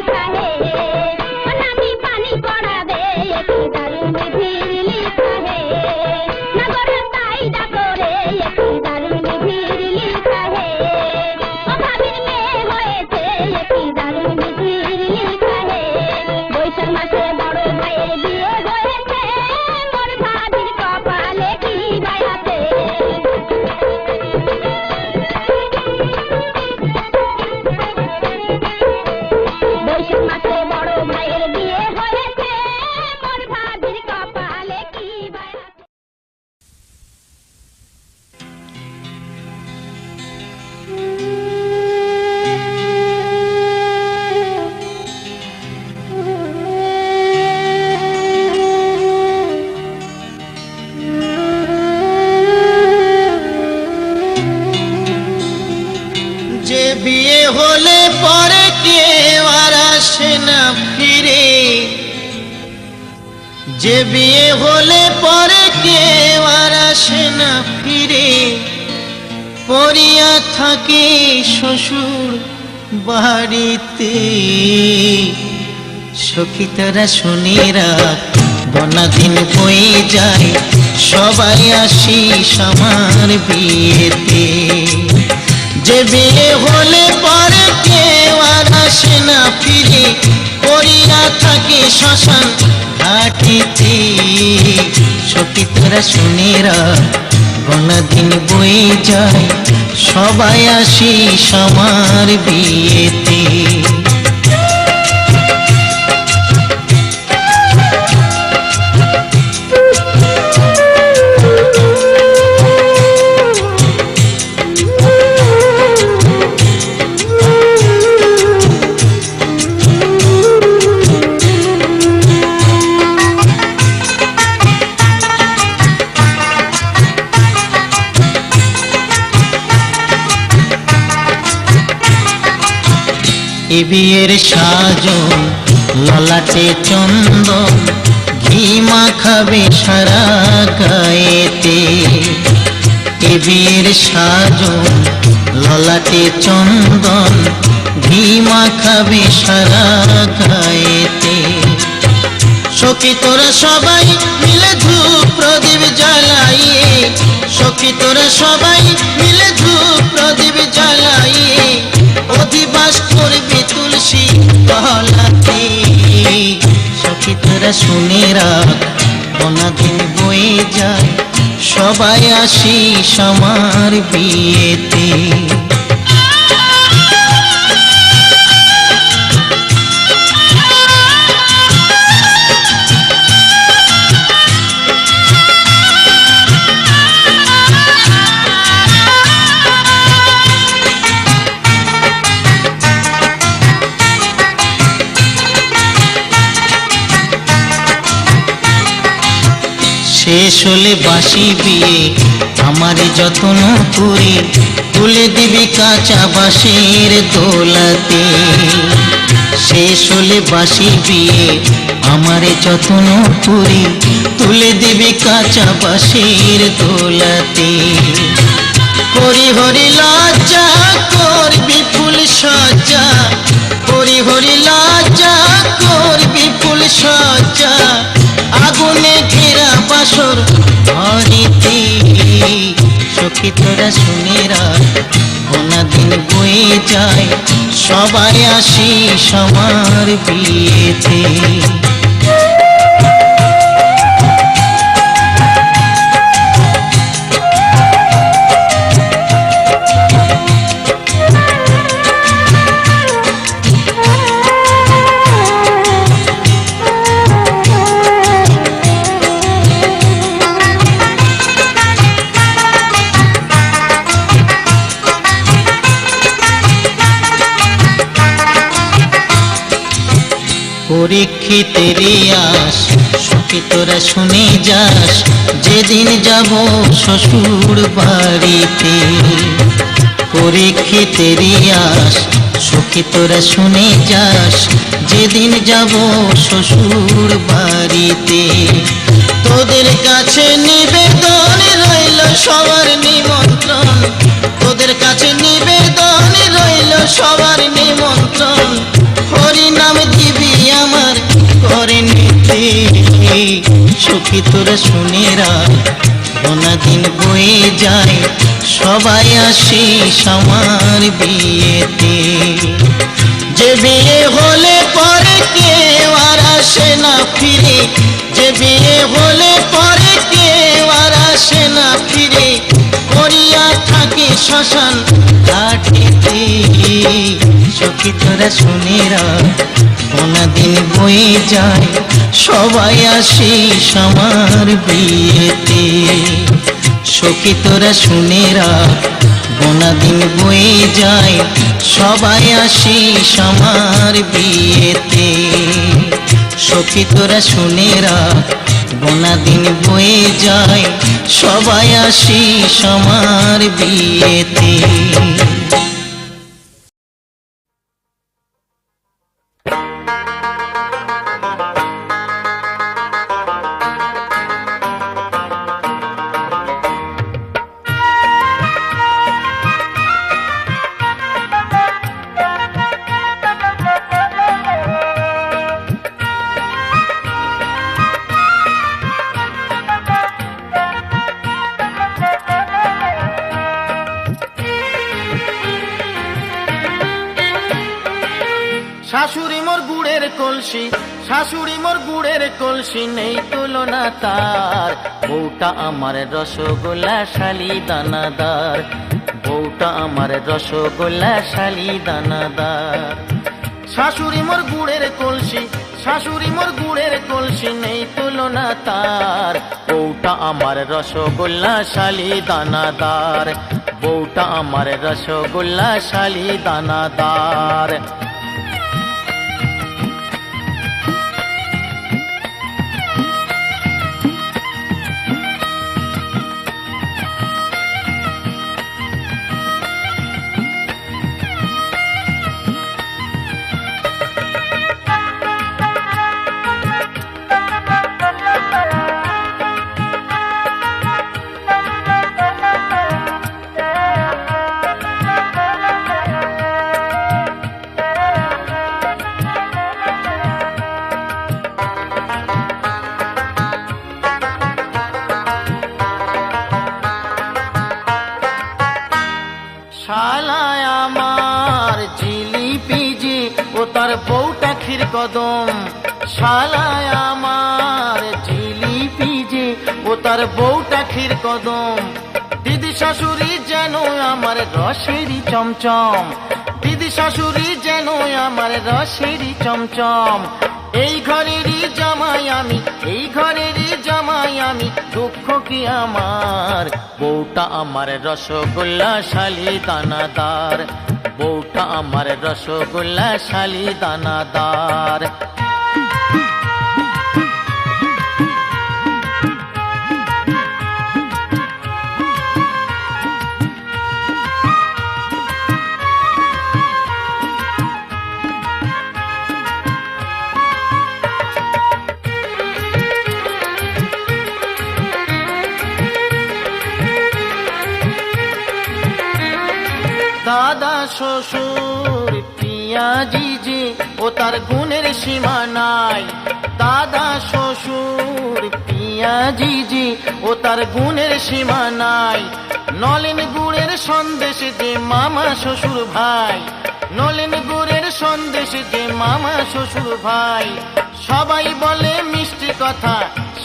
लिखा है नामी पानी पड़ा दे एक दारुण फिर लिखा है नगर ताई डाको रे एक दारुण फिर लिखा है অভাবের মেয়ে হয়েছে এক দারুণ फिर लिखा है বৈশাখ মাসে বড় ভাইয়ের বিয়ে হয়েছে মোর ভাবির কপালে কি বায়াতে বৈশাখ মাসে বড় ভাইয়ের বিয়ে হয়েছে মোর ভাবির কপালে কি বায়াতে যে বিয়ে হলে পরে কেউ আর আসে না ফিরে যে বিয়ে হলে পরে কেউ আর আসে না ফিরে পড়িয়া থাকে শ্বশুর বাড়িতে সখী তারা শুনে রাখ বনাদিন বয়ে যায় সবাই আসিস আমার বিয়েতে যে বিয়ে হলে পরে কেউ আর আসে না ফিরে পড়িয়া থাকে শ্মশান ঘাটিতে সখী তোরা শুনে রাখ বনাদিন বয়ে যায় সবাই আসিস আমার বিয়েতে এ বিয়ের সাজন ললাটে চন্দন ঘি মাখাবে সারা গায়েতে এ বিয়ের সাজন ললাটে চন্দন ঘি মাখাবে সারা গায়েতে সখী তোরা সবাই মিলে ধূপ প্রদীপ জ্বালাইয়ে সখী তোরা সবাই মিলে ধূপ প্রদীপ জ্বালাইয়ে অধিবাস করবে তুলসী তলাতে সখী তোরা শুনে রাখ অনাদিন বয়ে যায় সবাই আসিস আমার বিয়েতে শেষ হলে বাসি বিয়ে আমার যত্ন করে তুলে দিবি কাঁচা বাঁশের দোলাতে শেষ হলে বাসি বিয়ে আমার যত্ন করে তুলে দিবি কাঁচা বাঁশের দোলাতে হরি হরি লজ্জা করবি ফুল সজ্জা হরি হরি লজ্জা করবি ফুল সজ্জা আগুনে ঘেরা বাসর ঘরেতে সখী তোরা শুনে রাখ কোনদিন বয়ে যায় সবাই আসিস আমার বিয়েতে পরীক্ষিতেরই আস সখী তোরা শুনে যাস যেদিন যাব শ্বশুর বাড়িতে পরীক্ষিতেরই আস সখী তোরা শুনে যাস যেদিন যাব শ্বশুর বাড়িতে তোদের কাছে নিবেদন রইল সবার নিমন্ত্রণ তোদের কাছে নিবেদন রইল সবার নিমন্ত্রণ হরি নাম দিবি আমার করে নিতে সখী তোরা শুনে রাখ গোনা দিন বয়ে যায় সবাই আসিস আমার বিয়েতে যে বিয়ে হলে পরে কেউ আর আসে না ফিরে যে বিয়ে হলে পরে কেউ আর আসে না ফিরে করিয়া থাকে শ্মশান ঘাটেতে সখী তোরা শুনে রাখ গোনা দিন বয়ে যায় সবাই আসিস আমার বিয়েতে সখী তোরা শুনে রাখ গোনা দিন বয়ে যায় সবাই আসিস আমার বিয়েতে সখী তোরা শুনে রাখ গোনা দিন বয়ে যায় সবাই আসিস আমার বিয়েতে শাশুড়ি মোর গুড়ের কলসি শাশুড়ি মোর গুড়ের কলসি নেই তুলনা তার বউটা আমার রসগোল্লা শালি দানাদার বউটা আমার রসগোল্লা শালি দানাদার শাশুড়ি মোর গুড়ের কলসি শাশুড়ি মোর গুড়ের কলসি নেই তুলনা তার বউটা আমার রসগোল্লা শালি দানাদার বউটা আমার রসগোল্লা শালি দানাদার শালায় আমার জিলিপি যে ও তার বউটা ক্ষীর কদম শালায় আমার জিলিপি যে ও তার বউটা ক্ষীর কদম দিদি শাশুড়ি যেন আমার রসেরই চমচম দিদি শাশুড়ি যেন আমার রসেরই চমচম এই ঘরেরই জামাই আমি এই ঘরেরই জামাই আমি দুঃখ কি আমার বউটা আমার রসগোল্লা শালি দানাদার বউটা আমার রসগোল্লা শালি দানাদার দাদা শ্বশুর পিয়াজি যে ও তার গুণের সীমা নাই দাদা শ্বশুর পিয়াজি যে ও তার গুণের সীমা নাই নলেন গুড়ের সন্দেশ যে মামা শ্বশুর ভাই নলেন গুড়ের সন্দেশ যে মামা শ্বশুর ভাই সবাই বলে মিষ্টি কথা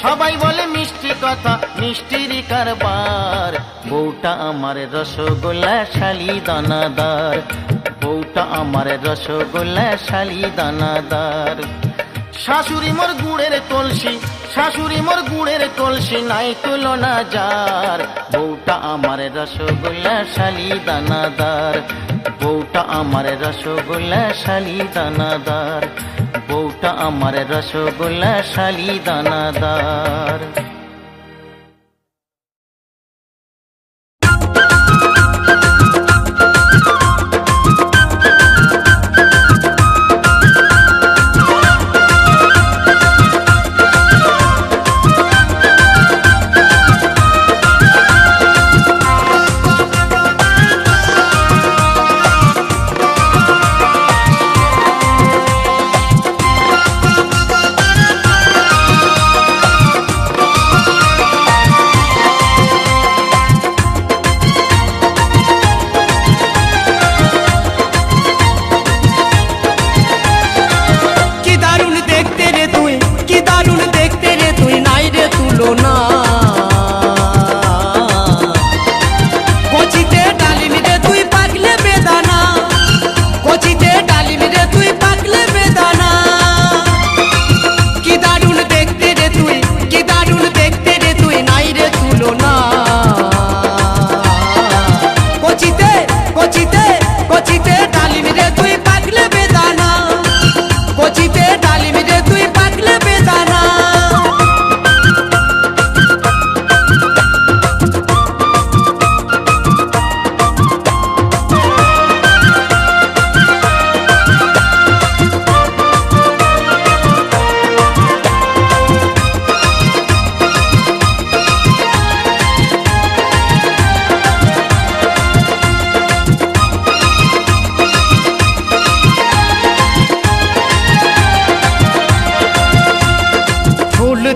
সবাই বলে মিষ্টি কথা মিষ্টির কারবার বউটা আমার রসগোল্লা শালি দানাদার বউটা আমার রসগোল্লা শালি দানাদার শাশুড়ি মোর গুড়ের কলসি শাশুড়ি মোর গুড়ের কলসি নাই তুলনা যার বউটা আমার রসগোল্লা শালি দানাদার বউটা আমার রসগোল্লা শালি দানাদার বউটা আমার রসগোল্লা শালি দানাদার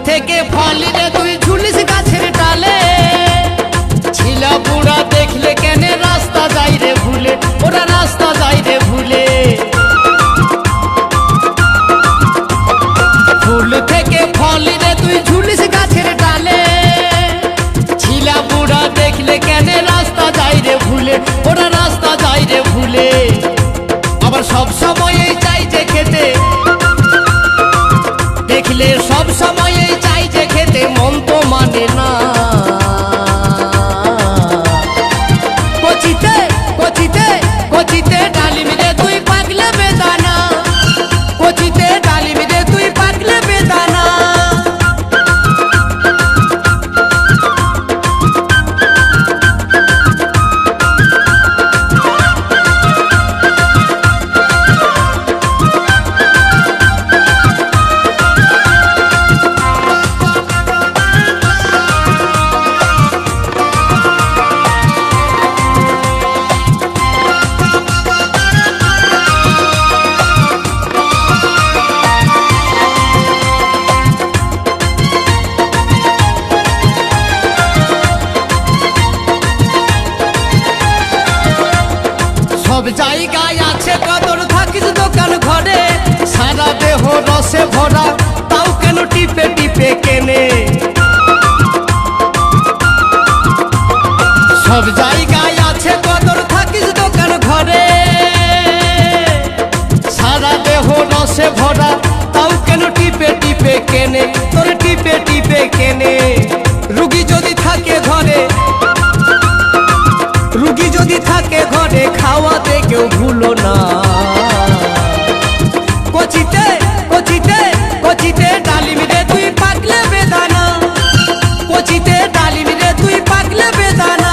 থেকে ফল রে তুই ঝুলিস গাছের ডালে ছিলা বুড়া দেখলে কেনে রাস্তা যাই রে ভুলে ওরা রাস্তা যাই রে ভুলে ফুল থেকে ফল রে তুই ঝুলিস গাছের ডালে ছিলা বুড়া দেখলে কেনে রাস্তা যাই রে ভুলে ওরা রাস্তা যাই রে ভুলে আবার সব সময় চাই যে খেতে দেখলে সব সময় চাই যে খেতে মন তো মানে না কচিতে কচিতে কচিতে ডালিম রে তুই পাগলে বেদানা কচিতে ডালিম রে তুই পাগলে বেদানা সব জায়গায় আছে কদর থাকিস দোকান ঘরে সারা দেহ রসে ভরা তাও কেন টিপে টিপে কেনে সব জায়গায় আছে কদর থাকিস দোকান ঘরে সারা দেহ রসে ভরা তাও কেন টিপে টিপে কেনে তোর টিপে টিপে কেনে রুগী যদি থাকে ঘরে রুগী যদি থাকে ঘরে খাওয়াতে কেউ ভুলো না কচিতে কচিতে কচিতে ডালিম রে তুই পাগলে বেদানা কচিতে ডালিম রে তুই পাগলে বেদানা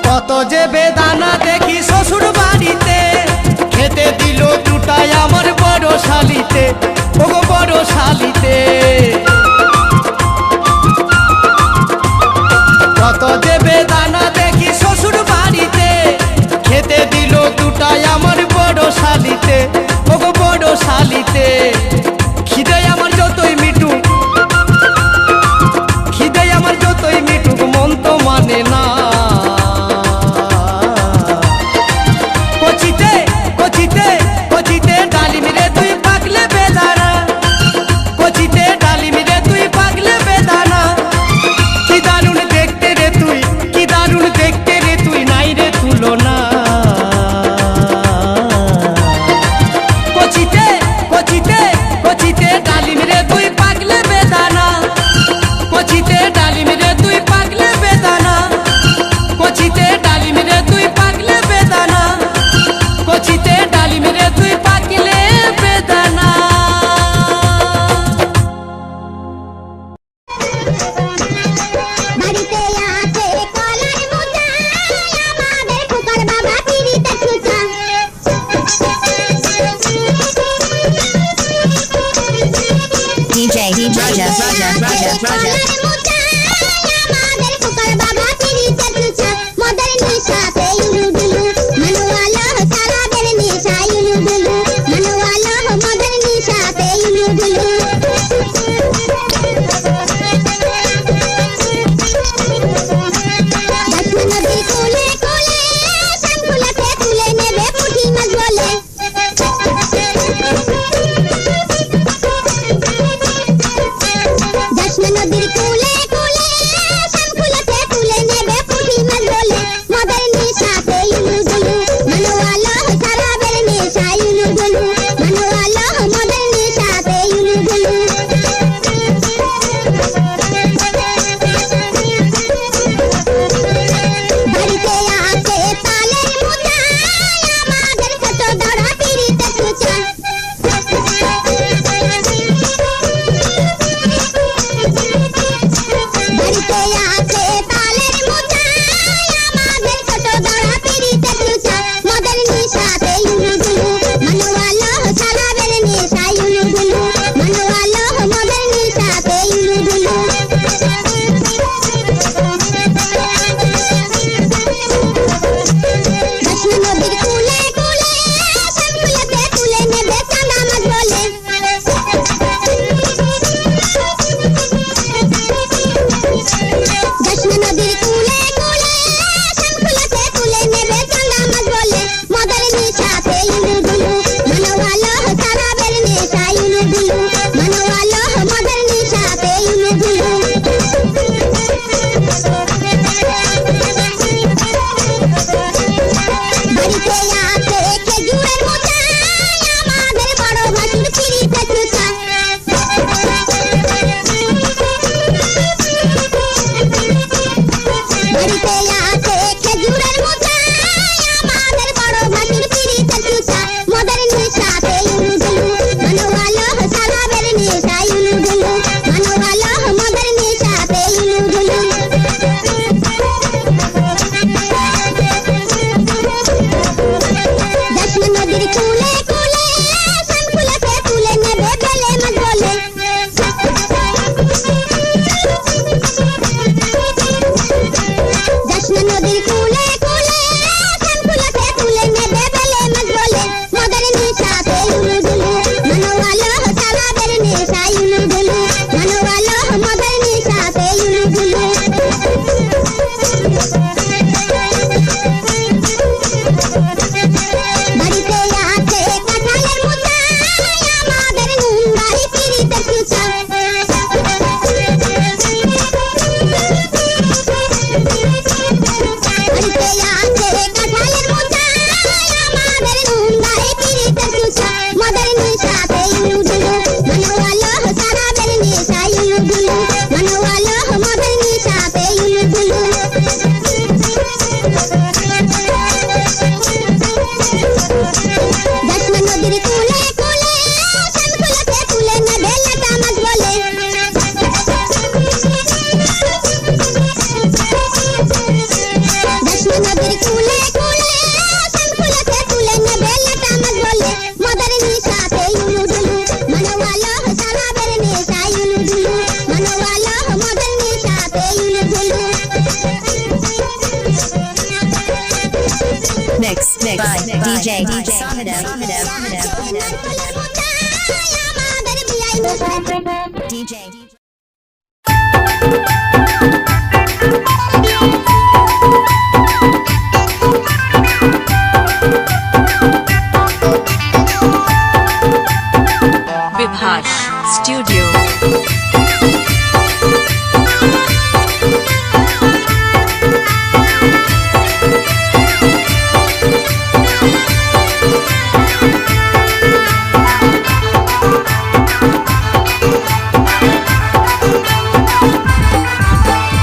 কত যে বেদানা দেখি শ্বশুর বাড়িতে খেতে দিল দুটাই আমার বড় শালিতে ওগো বড় শালিতে কত যে বেদানা দেখি শ্বশুর বাড়িতে খেতে দিল দুটাই আমার বড় শালিতে ওগো বড় শালিতে খিদে আমার যতই মিটুক খিদে আমার যতই মিটুক মন তো মানে না কচিতে কচিতে কচিতে ডালিম রে তুই পাগলে বেদানা কচিতে ডালিম রে তুই পাগলে বেদানা কি দারুণ দেখতে রে তুই কি দারুণ দেখতে রে তুই নাই রে তুলনা কচিতে কচিতে কচিতে ডালিম রে তুই পাগলে বেদানা কচিতে ডালিম রে তুই পাগলে বেদানা কচিতে ডালিম রে তুই পাগলে বেদানা কচিতে ডালিম রে তুই পাগলে বেদানা বাড়িতে আছে কলার মোচা আমাদের খোকার বাবা পিড়িতে ছুঁচা কলার মোচা আমাদের খোকার বাবা পিড়িতে ছুঁচা মদের নিশাতে ইলু ডুলু মনওয়ালা সারাদের নিশা ইলু ডুলু মনওয়ালা মদের নিশাতে ইলু ডুলু নদী কোলে কোলে শঙ্কুলাতে তুলে নেবে পুঁটি মাছ বলে যশোর নদীর কোলে কোলে শঙ্কুলাতে তুলে নেবে পুঁটি মাছ বলে মদের নিশাতে ইলু ডুলু মনওয়ালা সারাবের নেশা ইলু ডুলু মনওয়ালা মদের নিশাতে ইলু ডুলু বাড়িতে আছে তালের মোচা আমাদের ছোট দড়া পিড়িতে ছুঁচা निशा युलु जुलु मनवालो मदर निशा पे युलु जुलु বাড়িতে আছে কাঁঠালের মুচা আমাদের নুনবাড়ি পিরিতের চুচা বাড়িতে আছে কাঁঠালের মুচা আমাদের নুনবাড়ি পিরিতের চুচা মদর নিশাতে ইলু দুলু মনওয়ালো সারা বের নিশা ইলু দুলু মনওয়ালো মদর নিশাতে ইলু দুলু दशमा नदीर कूले कूले संकुलते कूले न बेलता मत बोले दशमा नदीर कूले कूले संकुलते कूले न बेलता मत बोले मदर निशा पे युलु दुलु मनवालो सारा बेर निशा युलु दुलु मनवालो मदर निशा पे Yulu दुलु Mix by DJ Sahida. DJ. Vibhash Studio.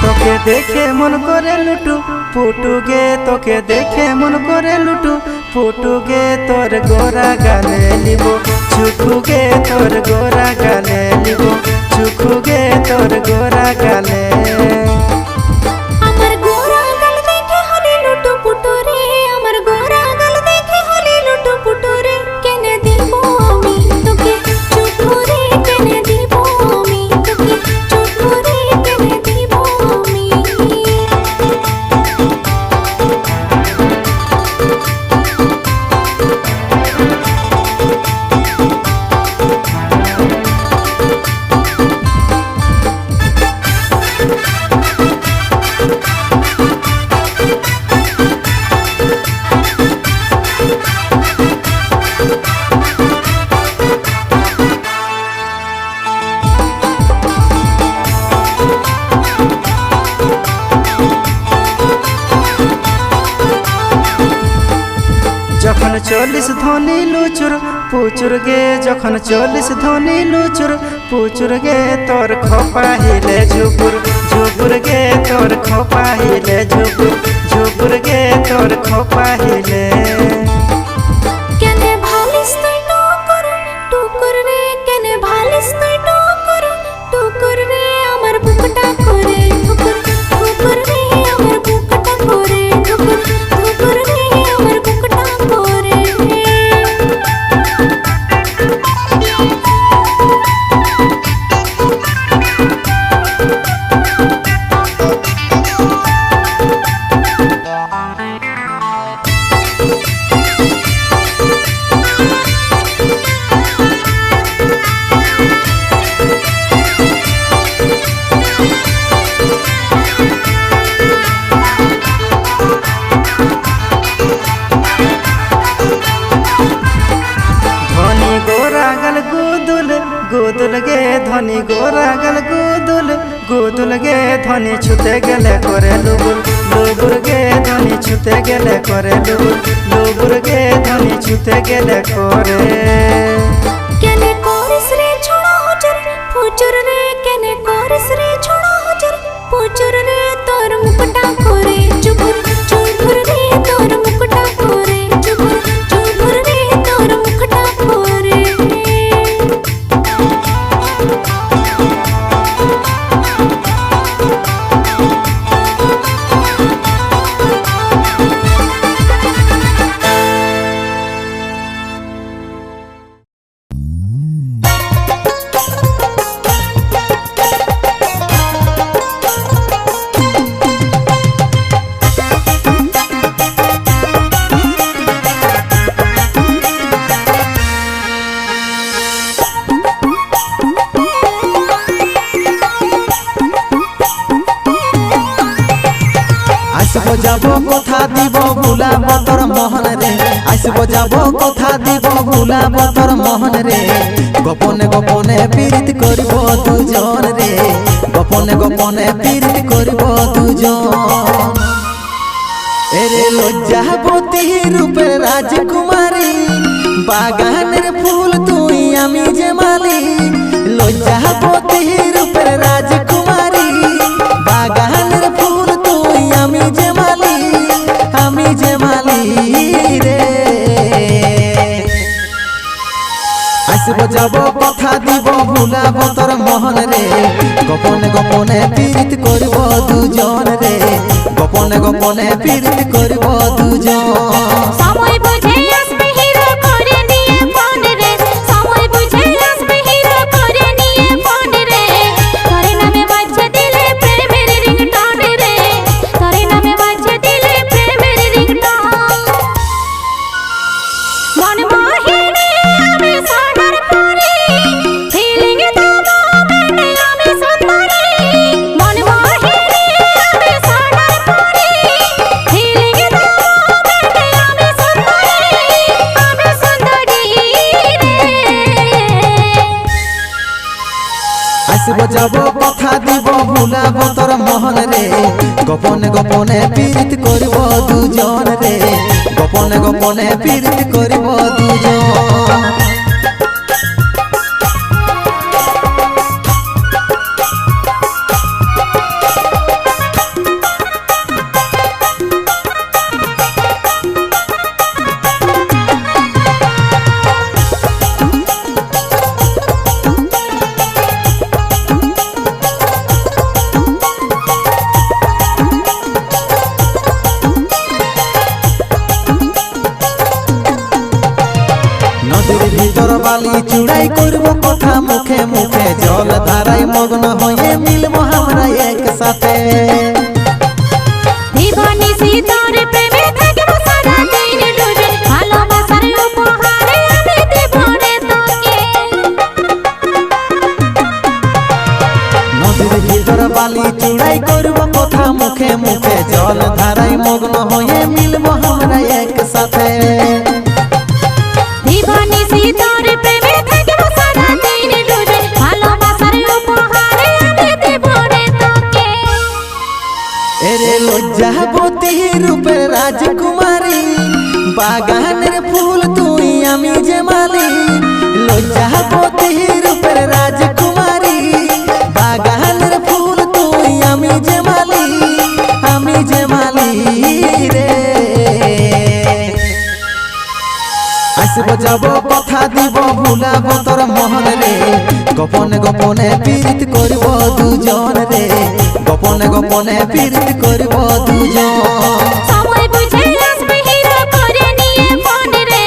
তোকে দেখে মন করে লুটু পুটুগে তোকে দেখে মন করে লুটু পুটুগে তোর গোরা গালে লিব চুকুগে তোর গোরা গালে লিব চুকুগে তোর গোরা গালে আমার গোরা গাল দেখে হলি লুটু পুটুরে আমার গোরা গাল দেখে হলি লুটু পুটুরে কেনে দিব আমি তোকে চুটুরে কেনে দিব আমি তোকে চুটুরে কেনে দিব আমি যখন 40 ধনী লুচুর পুচুর গে যখন 40 ধনী লুচুর পুচুর গে তোর খোপা হিলে ঝুপুর ঝুপুর গে তোর খোপা হিলে ঝুপুর ঝুপুর গে তোর খোপা হিলে কেনে ভালিস তুই টুকুর টুকুর রে কেনে ভালিস তুই টুকুর টুকুর রে আমার বুকটা করে ঠুকুর ঠুকুর রে আমার বুকটা করে ঠুকুর ঠুকুর রে আমার বুকটা করে ধনী গোরা গল গুদুল গুদুল গে ধনী গোরা গল গুদুল গুদুল গে ধনী ছুতে গেলে করে লুবুল লুবুর গে ধনী ছুতে গেলে করে লুবুল লুবুর গে ধনী ছুতে গেলে করে কেনে করিস রে ছোড়া হজর ফুচুর রে কেনে করিস রে ছোড়া হজর ফুচুর রে তোর মুখটা করে চুপুর চুপুর রে তোর মুখটা করে চুপুর চুপুর রে তোর মুখটা করে আসব যাব কথা দিব ভুলাব তোর মহন রে গোপনে গোপনে পীড়িত করিব দুজন রে গোপনে গোপনে পীড়িত করিব দুজন এরে লজ্জাবতী রূপের রাজকুমারী বাগানের ফুল তুই আমি যে মালি লজ্জাবতী রূপের রাজকুমারী বাগানের ফুল তুই আমি যে মালি রে আসব যাব কথা দিব ভুলাব তোর মহন রে গোপনে গোপনে পীড়িত করিব দুজন রে গোপনে গোপনে পীড়িত করিব দুজন সময় বুঝে আসবে হিরো করে নিয়ে ফোন রে সময় বুঝে আসবে হিরো করে নিয়ে ফোন রে তোর নামে বাজছে দিলে প্রেমের রিংটোন রে তোর নামে বাজছে দিলে প্রেমের রিংটোন মন মোহিনী আমি সোনার পরি ফিলিং তো মোমেন্টে আমি সুন্দরী মন মোহিনী আমি সোনার পরি ফিলিং তো মোমেন্টে আমি সুন্দরী রে আসব যাব কথা দিব ভুলাব তোর মহন রে গোপনে গোপনে পীড়িত করিব দুজন রে গোপনে গোপনে পীড়িত করিব দুজন নদীর ভিতর বালি চুড়াই করব কথা মুখে মুখে জল ধারায় মগ্ন হয়ে মিলব আমরা একসাথে দিবানি সিতার প্রেমে থাকব সারা দিন ডুবে ভালোবাসার উপহারে আমি দেব রে তোকে নদীর ভিতর বালি চুড়াই করব কথা মুখে মুখে জল ধারায় মগ্ন হয়ে মিলব আমরা একসাথে দিবানি সিতার প্রেমে থাকব সারা দিন ডুবে ভালোবাসার উপহারে আমি দেব রে তোকে এরে লজ্জাবতী রূপের রাজকুমারী বাগানের ফুল তুই আমি যে মালি লজ্জাবতী রূপের রাজকুমারী বাগানের ফুল তুই আমি যে মালি রে আসব যাব কথা দিব ভুলাব তোর মহন রে গোপনে গোপনে পীড়িত করিব দুজন রে গোপনে গোপনে পীড়িত করিব দুজন সময় বুঝে আসবে হিরো করে নিয়ে ফোন রে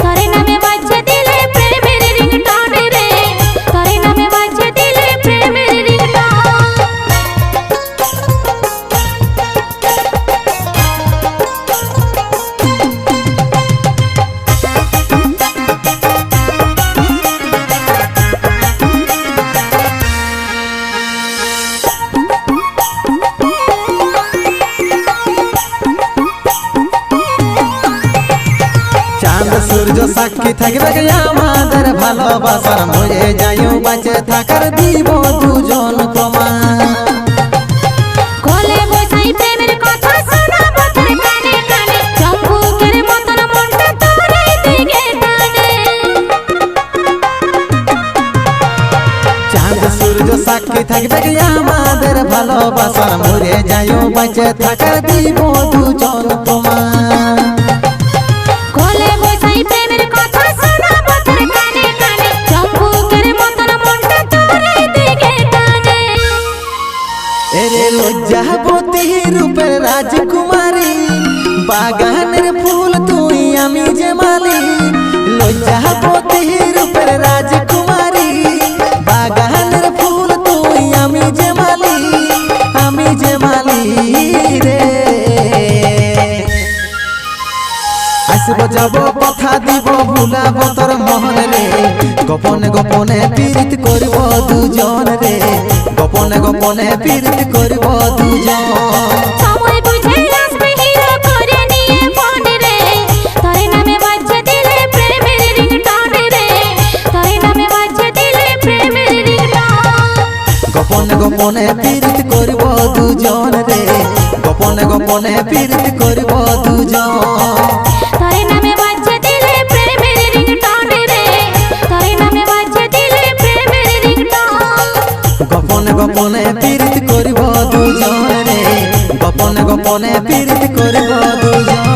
তোর নামে বাজছে দিলে প্রেমের রিংটোন রে তোর নামে বাজছে দিলে প্রেমের রিংটোন চাঁদ সূর্য সাক্ষী থাকবে গে আমাদের ভালোবাসার মরে যাইও বাঁচে থাকার দিব দুজন প্রমাণ কোলে বসাই প্রেমের কথা শোনাবো তোর কানে কানে চম্পুকের মতন মনটা তোর দিকে টানে চাঁদ সূর্য সাক্ষী থাকবে গে আমাদের ভালোবাসার মরে যাইও বাঁচে থাকার দিব দুজন প্রমাণ কোলে বসাই প্রেমের কথা শোনাবো তোর কানে কানে চম্পুকের মতন মনটা তোর দিকে টানে এরে লজ্জাবতী রূপের রাজকুমারী বাগানের ফুল তুই আমি যে মালি লজ্জাবতী রূপের রাজকুমারী বাগানের ফুল তুই আমি যে মালি রে আসব যাব কথা দিব ভুলাব তোর মহন রে গোপনে গোপনে পীড়িত করিব দুজন রে গোপনে গোপনে পীড়িত করিব দুজন সময় বুঝে আসবে হিরো করে নিয়ে ফোন রে তোর নামে গোপনে পীড়িত করিব দুজন রে গোপনে গোপনে পীড়িত করিব দুজন তোরে নামে বাজছে দিলে প্রেমের রিংটোন রে তোরে নামে বাজছে দিলে প্রেমের রিংটোন গোপনে গোপনে পীড়িত করিব দুজন রে গোপনে গোপনে পীড়িত করিব দুজন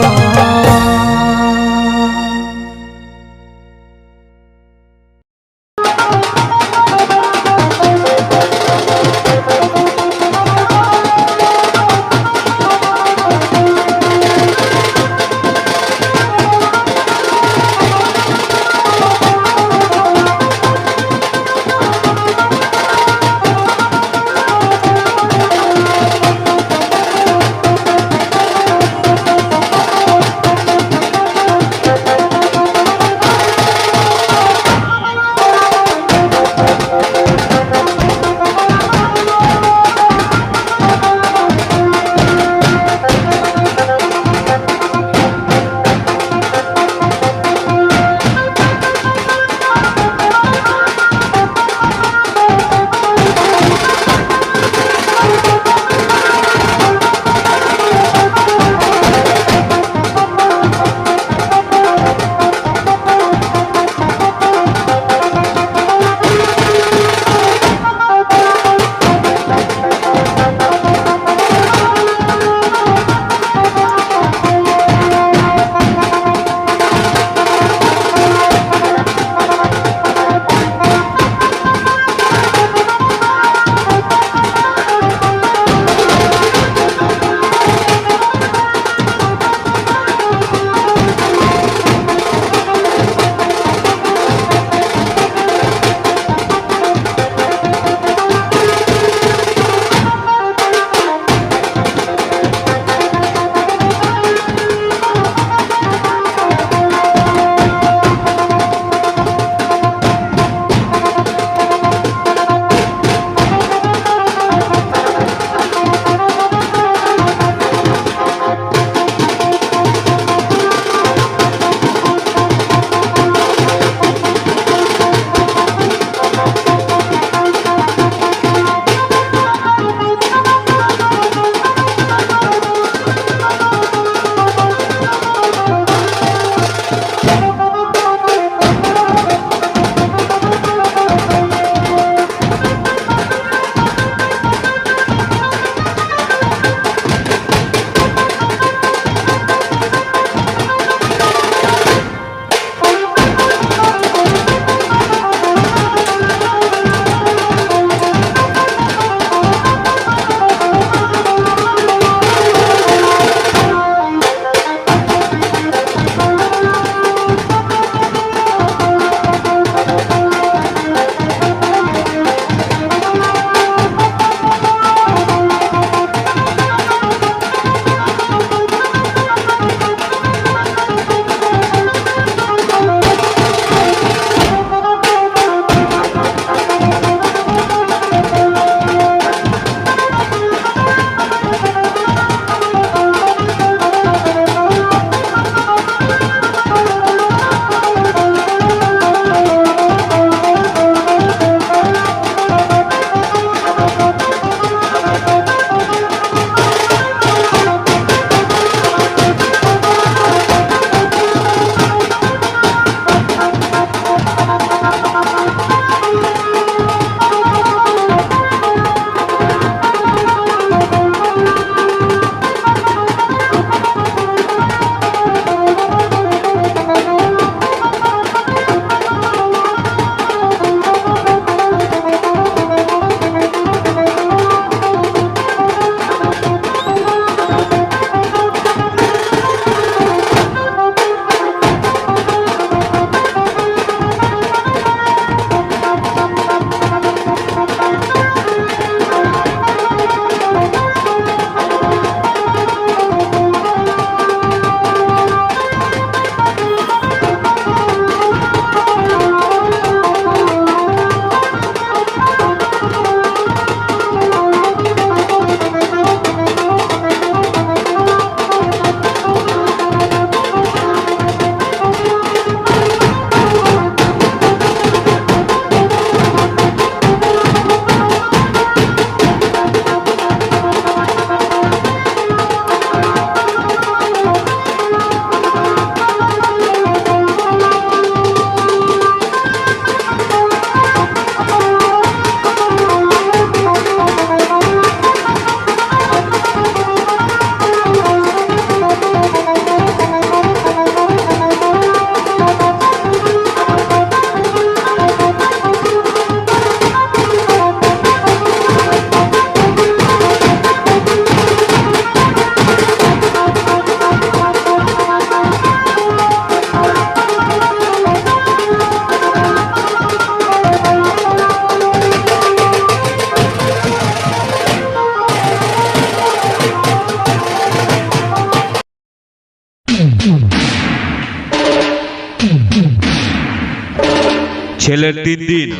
ছেলের 3 দিন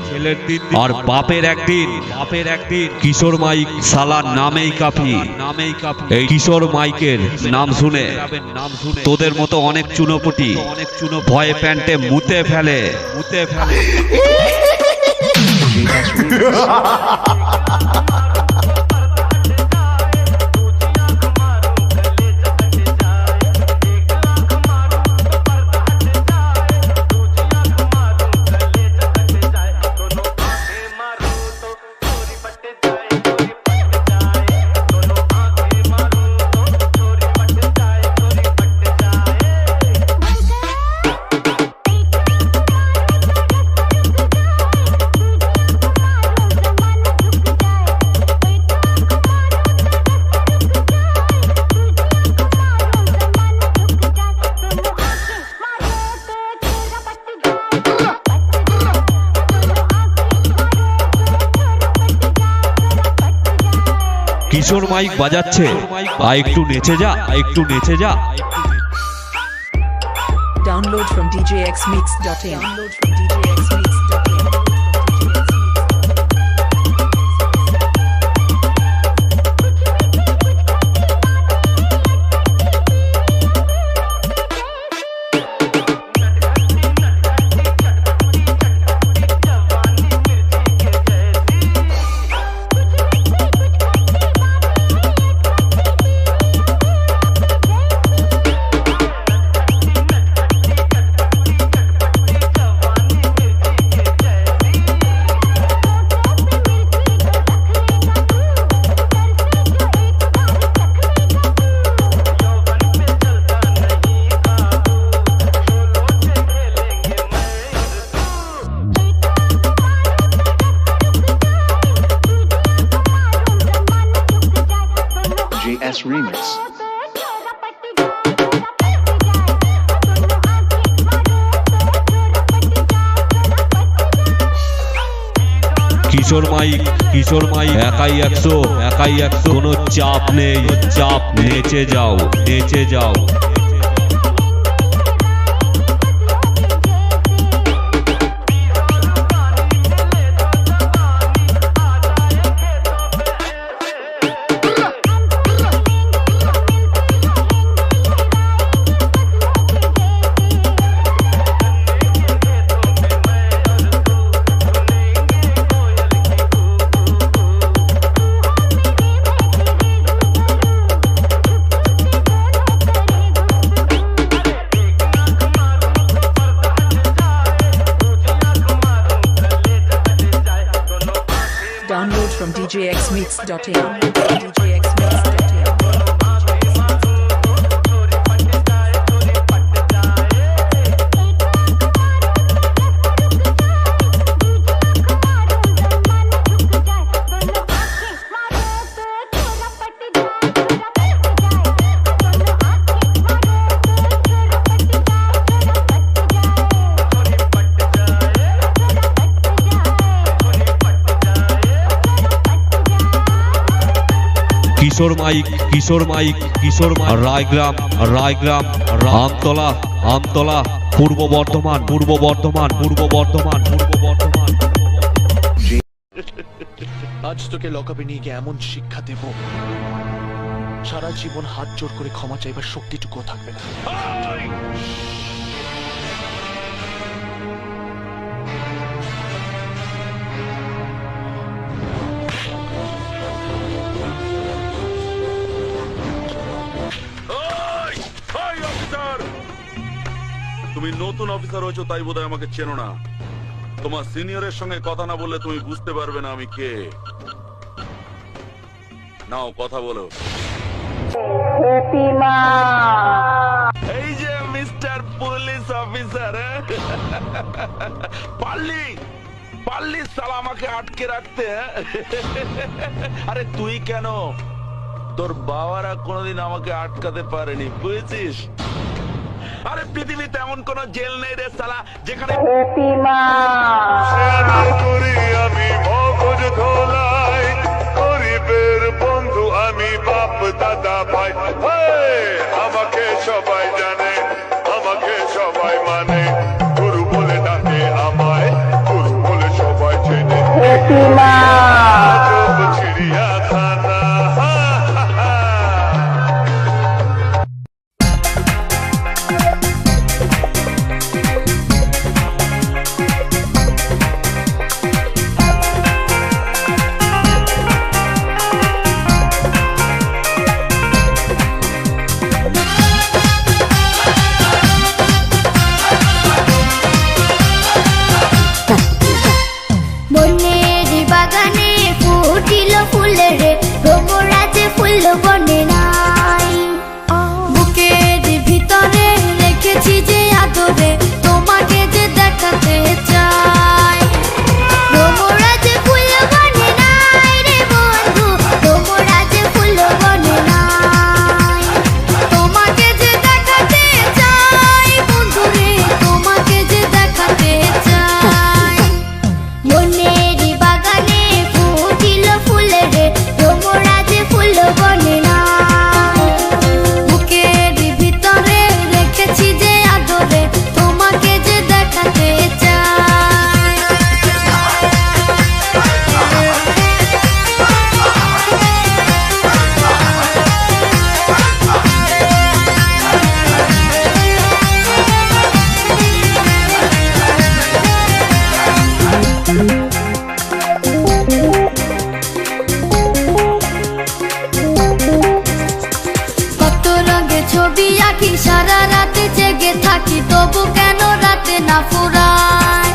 আর বাপের একদিন কিশোর মাইক শালার নামেই কাফি এই কিশোর মাইকের নাম শুনে তোদের মতো অনেক চুনোপুটি ভয়ে প্যান্টে মুতে ফেলে কিশোর মাইক বাজাচ্ছে একটু নেচে যা Download from djxmix.in. JS Remix. Kishore mic একাই 100 কোনো চাপ নেই নেচে যাও Download from djxmix.in. Kishore mic Raigram Amtala Purba Bardhaman আজ তোকে লকআপে নিয়ে গিয়ে এমন শিক্ষা দেব, সারা জীবন হাত জোড় করে ক্ষমা চাইবার শক্তিটুকু থাকবে না। তুমি নতুন অফিসার হয়েছো তাই বোধহয় আমাকে চেনো না। তোমার সিনিয়রের সঙ্গে কথা না বললে তুমি বুঝতে পারবে না আমি কে। নাও কথা বলো। এই যে মিস্টার পুলিশ অফিসার, পারলি সালা আমাকে আটকে রাখতে। আরে তুই কেন, তোর বাবারা কোনোদিন আমাকে আটকাতে পারেনি, বুঝেছিস? আরে পৃথিবীতে এমন কোন জেল নেই রে সালা যেখানে আমি মগজ ধোলাই, গরিবের বন্ধু আমি, বাপ দাদা ভাই। আমাকে সবাই জানে, আমাকে সবাই মানে, গুরু বলে ডাকে আমায়, গুরু জেঠিমা। বনের বাগানে ফুটিল ফুলের ভ্রমরাজে ফুল বনে নাই, বুকের ভিতরে রেখেছি যে আদরে তোমাকে যে দেখাতে চাই। ভ্রমরাজে ফুল বনে নাই রে বন্ধু, ভ্রমরাজে ফুল বনে নাই, তোমাকে যে দেখাতে চাই বন্ধু রে, তোমাকে যে দেখাতে চাই। বনের বাগানে ফুটিল ফুলের ভ্রমরাজে ফুল বনে নাই, বুকের ভিতরে রেখেছি যে আদরে তোমাকে যে দেখাতে চাই। কত রঙে ছবি আঁকি সারা রাতে জেগে থাকি, তবু কেন রাতে না ফুরায়।